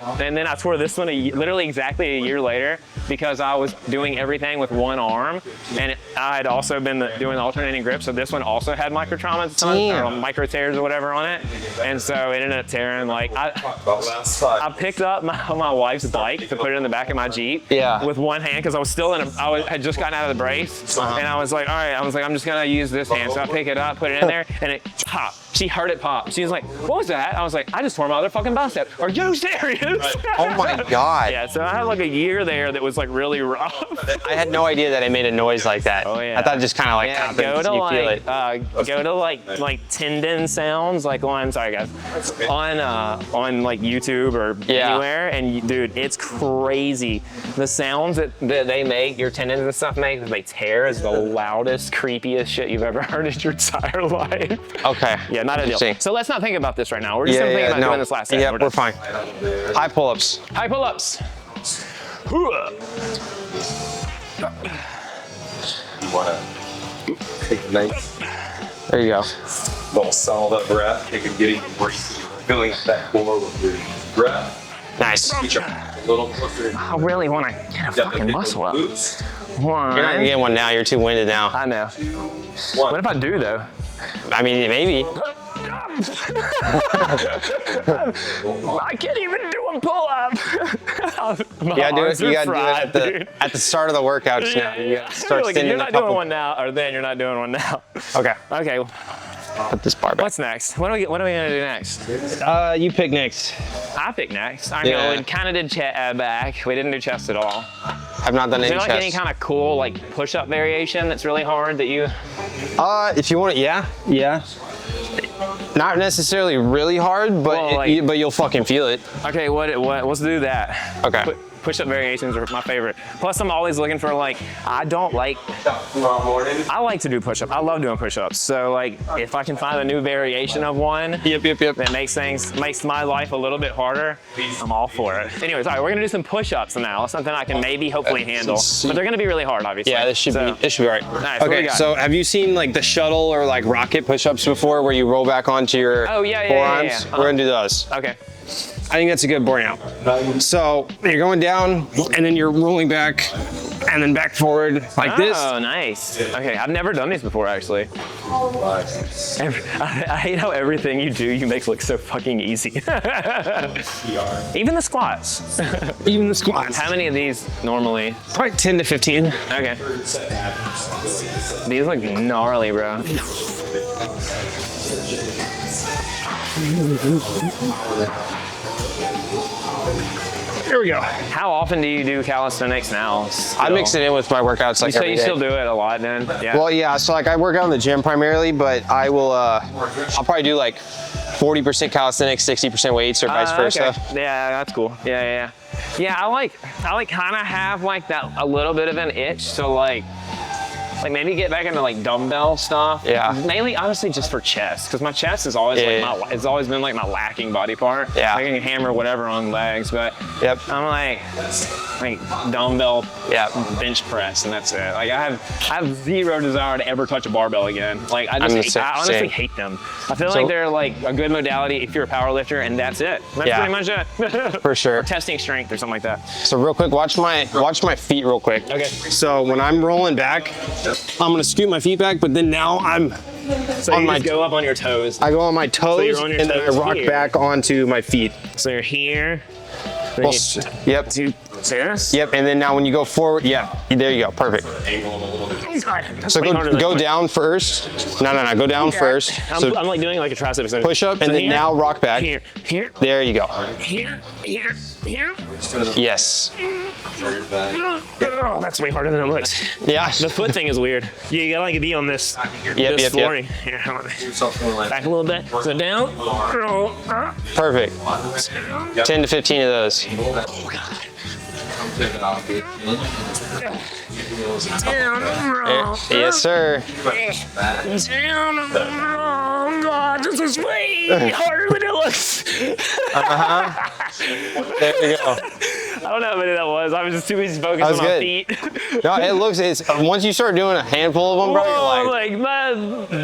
I tore this one literally exactly a year later because I was doing everything with one arm, and I had also been doing alternating grip, so this one also had micro traumas, or micro tears or whatever on it, and so it ended up tearing. Like I picked up my wife's bike to put it in the back of my Jeep with one hand because I was still had just gotten out of the brace, and I was like, all right, I'm just gonna use this hand, so I pick it up, put it in there, and it popped. She heard it pop. She was like, what was that? I was like, I just tore my motherfucking bicep. Are you serious? Oh my God. Yeah, so I had like a year there that was like really rough. I had no idea that it made a noise like that. Oh yeah. I thought it just kind of like happens. Go to you like, feel it. go to like tendon sounds, like on, sorry guys, on like YouTube or anywhere, and dude, it's crazy. The sounds that they make, your tendons and stuff make, that they tear, is the loudest, creepiest shit you've ever heard in your entire life. Okay. Yeah, not a deal. So let's not think about this right now. We're just gonna think about doing this last time. Yeah, we're fine. High pull-ups. High pull-ups. You want to take a nice There you go. little solid breath. You can get even more filling up that core with your breath. Nice. Get your a little closer. I really want to get a fucking muscle up. One. You're not gonna get one now. You're too winded now. I know. What if I do though? I mean, maybe. I can't even do a pull-up. You gotta do it at the start of the workout. Yeah. You gotta start Like, if you're not doing one now, or then you're not doing one now. Okay. Okay. Put this bar back. What's next? What are we gonna do next? You pick next. I pick next. I mean, we kind of did back. We didn't do chest at all. I've not done Is any there like chest. any kind of cool like push-up variation that's really hard that you? If you want it, yeah. Not necessarily really hard, but Well, but you'll fucking feel it. Okay, let's do that. Okay. Push-up variations are my favorite. Plus, I'm always looking for like, I like to do push-up. I love doing push-ups. So like, if I can find a new variation of one that makes my life a little bit harder, I'm all for it. Anyways, all right, we're gonna do some push-ups now. Something I can maybe hopefully handle, but they're gonna be really hard, obviously. Yeah, this should be all right. Nice, okay, so have you seen like the shuttle or like rocket push-ups before, where you roll back onto your forearms? Yeah. We're gonna do those. Okay. I think that's a good burnout. So you're going down, and then you're rolling back, and then back forward like this. Oh, nice. Okay, I've never done these before, actually. I hate how everything you do, you make look so fucking easy. Even the squats. Even the squats. How many of these normally? Probably 10 to 15. Okay. These look gnarly, bro. Here we go. How often do you do calisthenics now? I mix it in with my workouts like So every you day. still do it a lot then? Yeah. Well, yeah. So like I work out in the gym primarily, but I will. I'll probably do like 40% calisthenics, 60% weights, or vice versa. Okay. Yeah, that's cool. Yeah. I like kind of have like that a little bit of an itch to like maybe get back into like dumbbell stuff. Yeah. Mainly, honestly, just for chest, because my chest is always it's always been like my lacking body part. Yeah. I can hammer whatever on legs, but Yep. I'm like dumbbell bench press, and that's it. Like I have zero desire to ever touch a barbell again. Like I honestly hate them. I feel like they're like a good modality if you're a power lifter, and that's it. That's pretty much it. For sure. Or testing strength or something like that. So real quick, watch my feet real quick. Okay. So when I'm rolling back, I'm gonna scoot my feet back, but then now I'm So you just go up on your toes. I go on my toes you're on your and then I toes rock here. back onto my feet. So you're here. Then Well, you yep. do this. Yep, and then now when you go forward, there you go, perfect. So go down first. No, go down first. So I'm like doing like a tricep extension. push up and then now rock back. Here. There you go. Here. Yes. Oh, that's way harder than it looks. Yeah. The foot thing is weird. You gotta like be on this, Yep. flooring. Here, hold on. Back a little bit. So down. Perfect. 10 to 15 of those. Oh God. Yes, sir. Oh God, this is way harder than it looks. There we go. I don't know how many that was. I was just too busy focused on my good. feet. No, it's once you start doing a handful of them, bro, Whoa, you're like,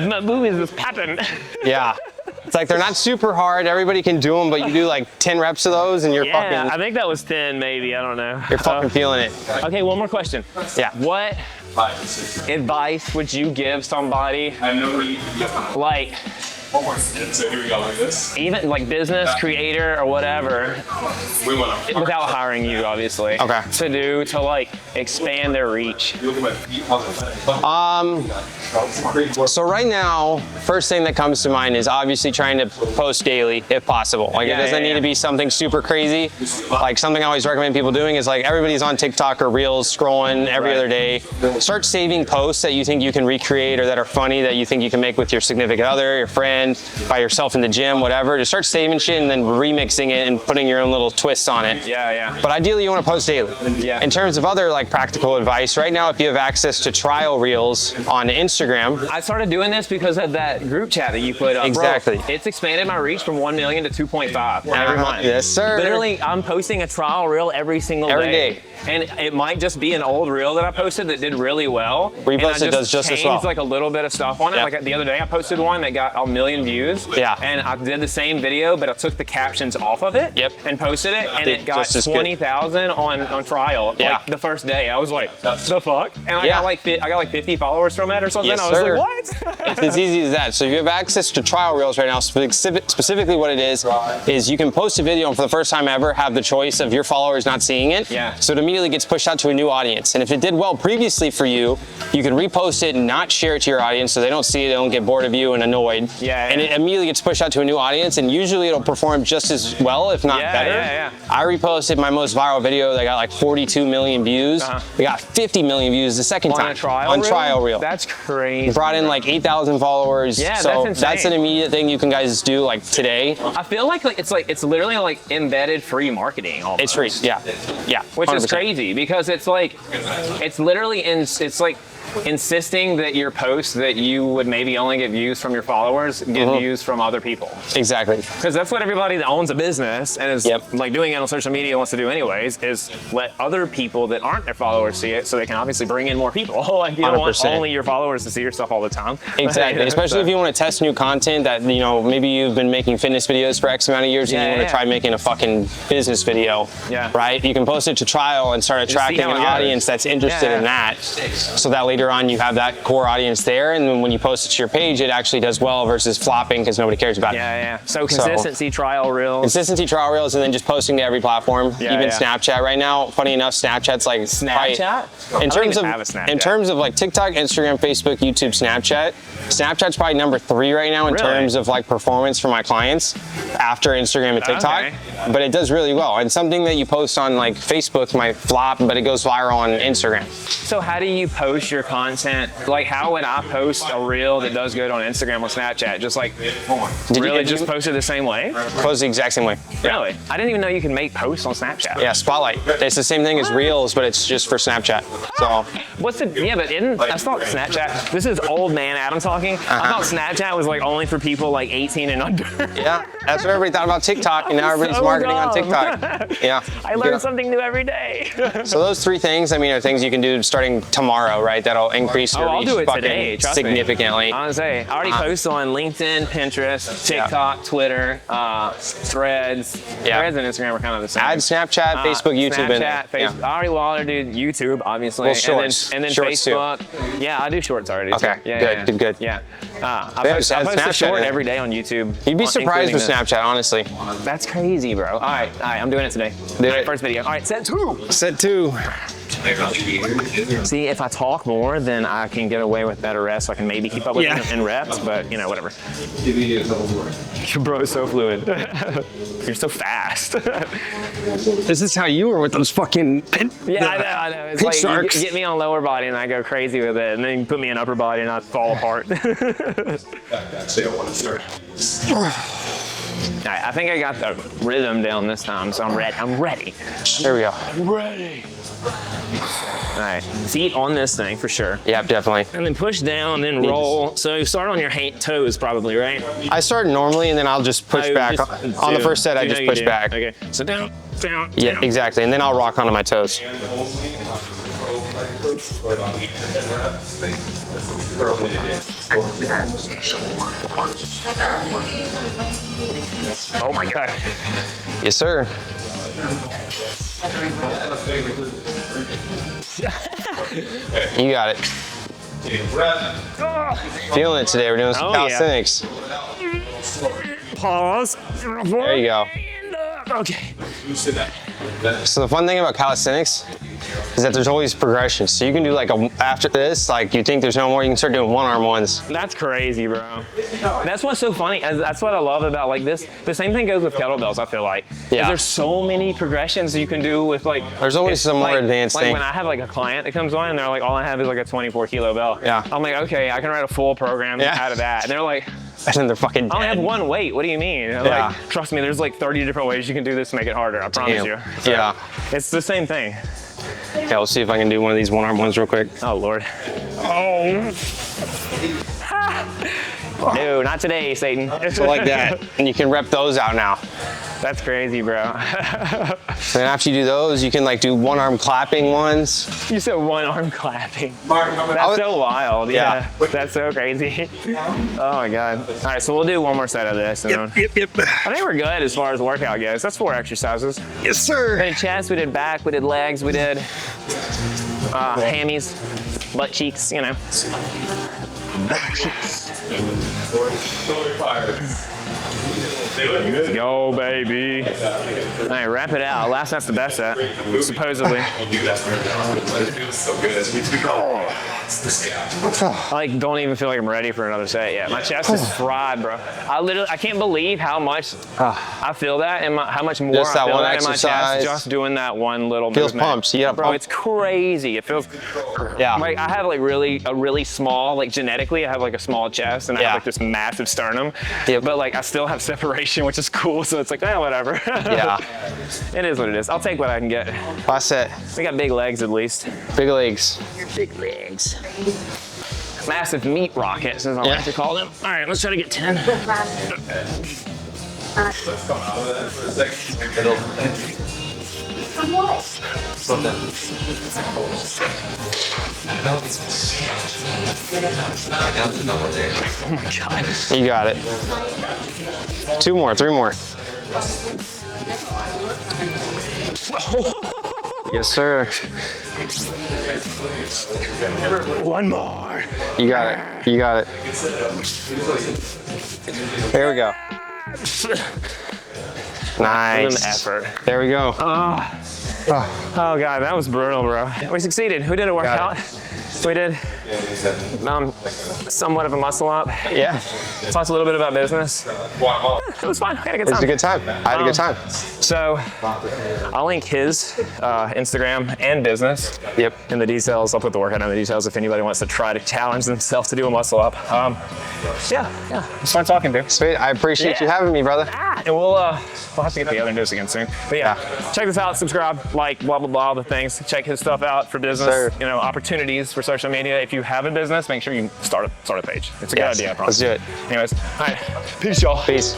my boobies is popping. yeah. It's like they're not super hard. Everybody can do them, but you do like 10 reps of those and you're Yeah, I think that was 10 maybe. I don't know. you're fucking feeling it. Okay, one more question. Yeah. What advice would you give somebody like So here we go, like this. even like business creator or whatever without hiring you obviously Okay. to do to like expand their reach? You look at my feet on the So right now, first thing that comes to mind is obviously trying to post daily if possible. Like it doesn't need to be something super crazy. Like something I always recommend people doing is like everybody's on TikTok or Reels scrolling every other day. Start saving posts that you think you can recreate or that are funny that you think you can make with your significant other, your friend, by yourself in the gym, whatever. Just start saving shit and then remixing it and putting your own little twists on it. Yeah. But ideally you want to post daily. Yeah. In terms of other like practical advice, right now if you have access to trial reels on Instagram, I started doing this because of that group chat that you put up. Exactly. Bro, it's expanded my reach from 1 million to 2.5 every month. Yes, sir. Literally, I'm posting a trial reel every single Every day. day. And it might just be an old reel that I posted that did really well. Repost it does just as well. changed like a little bit of stuff on it. Yeah. Like the other day I posted one that got 1 million views. Yeah. And I did the same video, but I took the captions off of it. Yep. And posted it, and Did it got just as good. 20,000 on trial. Yeah. Like the first day. I was like, the fuck? And I Yeah. got like 50 followers from it or something. Yes, I was sir. like, what? It's as easy as that. So if you have access to trial reels right now, specifically what it is you can post a video and for the first time ever have the choice of your followers not seeing it. Yeah. So it immediately gets pushed out to a new audience. And if it did well previously for you, you can repost it and not share it to your audience so they don't see it, they don't get bored of you and annoyed. Yeah, And it immediately gets pushed out to a new audience and usually it'll perform just as well, if not better. Yeah. I reposted my most viral video that got like 42 million views. We got 50 million views the second time. On a trial On reel? trial reel. That's crazy. Brought in like 8,000 followers. Yeah, so that's insane. that's an immediate thing you can guys do like today. I feel like it's literally like embedded free marketing almost. It's free. Yeah. Which is 100%. crazy because it's literally it's like insisting that your posts that you would maybe only get views from your followers get views from other people. Exactly. Because that's what everybody that owns a business and is like doing it on social media wants to do anyways, is let other people that aren't their followers see it so they can obviously bring in more people. Like you don't want 100%. only your followers to see your stuff all the time. Exactly. Especially if you want to test new content that, you know, maybe you've been making fitness videos for X amount of years and you want to try making a fucking business video. Yeah. Right? You can post it to trial and start attracting how an it goes. audience that's interested in that. So that way later on you have that core audience there, and then when you post it to your page, it actually does well versus flopping because nobody cares about it. Yeah. So consistency, trial reels. Consistency, trial reels, and then just posting to every platform. Even Snapchat right now. Funny enough, Snapchat's like Snapchat. In terms of like TikTok, Instagram, Facebook, YouTube, Snapchat's probably number 3 right now in terms of like performance for my clients after Instagram and TikTok. Okay. But it does really well. And something that you post on like Facebook might flop, but it goes viral on Instagram. So how do you post your content? Like how would I post a reel that does good on Instagram or Snapchat? Just like just post it the same way? Post the exact same way. Really? I didn't even know you can make posts on Snapchat. Yeah, Spotlight. It's the same thing as Reels, but it's just for Snapchat. So what's the that's not Snapchat. This is old man Adam talking. I thought Snapchat was like only for people like 18 and under. Yeah, that's what everybody thought about TikTok, and now everybody's marketing on TikTok. Yeah. I learn something new every day. So those 3 things, I mean, are things you can do starting tomorrow, right? That'll increase your I'll reach do it fucking today, significantly. I was say, I already post on LinkedIn, Pinterest, TikTok, Twitter, Threads. Threads and Instagram are kind of the same. Add Snapchat, Facebook, YouTube. Snapchat, Facebook. I already do YouTube, obviously. Well, shorts. And then Shorts Facebook. too. Yeah, I do shorts already. Okay, good. Yeah. I post a short every day on YouTube. You'd be surprised with Snapchat, honestly. That's crazy, bro. All right, I'm doing it today. First video. All right, set 2. Set 2. See, if I talk more, then I can get away with better reps. So I can maybe keep up with it in reps, but you know, whatever. Your bro is so fluid. You're so fast. This is how you were with those fucking I know. It's like sharks. you get me on lower body and I go crazy with it, and then you put me in upper body and I fall apart. All right, I think I got the rhythm down this time, so I'm ready. There we go. I'm ready. All right, feet on this thing for sure. Yeah, definitely. And then push down, then roll. So you start on your toes probably, right? I start normally, and then I'll just push back. On the first set, I just push back. Okay, so down. Yeah, exactly. And then I'll rock onto my toes. Oh my God. Yes, sir. You got it. Feeling it today. We're doing some calisthenics. Pause. There you go. Okay. So the fun thing about calisthenics is that there's always progression. So you can do like after this, like you think there's no more, you can start doing 1-arm ones. That's crazy, bro. That's what's so funny. That's what I love about like this. The same thing goes with kettlebells, I feel like. Yeah. There's so many progressions you can do with like. There's always some more advanced thing. Like when I have like a client that comes on and they're like, all I have is like a 24 kilo bell. Yeah. I'm like, okay, I can write a full program out of that. And they're like, and then they're fucking dead. I only have one weight. What do you mean? Like, trust me, there's like 30 different ways you can do this to make it harder. I promise you. So, yeah. It's the same thing. Yeah, let's see if I can do one of these 1-arm ones real quick. Oh, Lord. Oh. No, not today, Satan. So like that. And you can rep those out now. That's crazy, bro. Then after you do those, you can like do 1-arm clapping ones. You said 1-arm clapping. That's so wild. Yeah. That's so crazy. Oh my God. All right, so we'll do one more set of this. And Yep. I think we're good as far as workout goes. That's 4 exercises. Yes, sir. We did chest, we did back, we did legs, we did hammies, butt cheeks, you know. Go, baby. All right, wrap it out. Last set's the best set, supposedly. I like don't even feel like I'm ready for another set yet. My chest is fried, bro. I can't believe how much I feel that and how much more just I feel that one that exercise. in my chest just doing that one little feels movement. pumps. Yeah, bro, it's crazy. It feels like I have like a really small, like genetically I have like a small chest and I have like this massive sternum. But like I still have separation, which is cool. So it's like, whatever. Yeah. It is what it is. I'll take what I can get. Last set. We got big legs at least. Big legs. Big legs. Massive meat rockets, as I like to call them. All right, let's try to get 10. Let's come out of that for a second. Oh my God. You got it. 2 more, 3 more. Yes, sir. One more. You got it. You got it. There we go. Nice. An effort. There we go. Oh God, that was brutal, bro. We succeeded. Who did a workout? We did somewhat of a muscle up. Yeah. Talked a little bit about business. It was fun. I had a good It time. was a good time. I had a good time. So I'll link his Instagram and business. Yep. In the details. I'll put the workout in the details if anybody wants to try to challenge themselves to do a muscle up. Yeah. It's fun talking to you. Sweet. I appreciate you having me, brother. And we'll have to get together and do this again soon. But yeah, check this out, subscribe, like, blah, blah, blah, all the things. Check his stuff out for business, Sir. you know, opportunities for social media. If you have a business, make sure you start a page. It's a good idea, I promise. Let's do it. Anyways, all right, peace, y'all. Peace.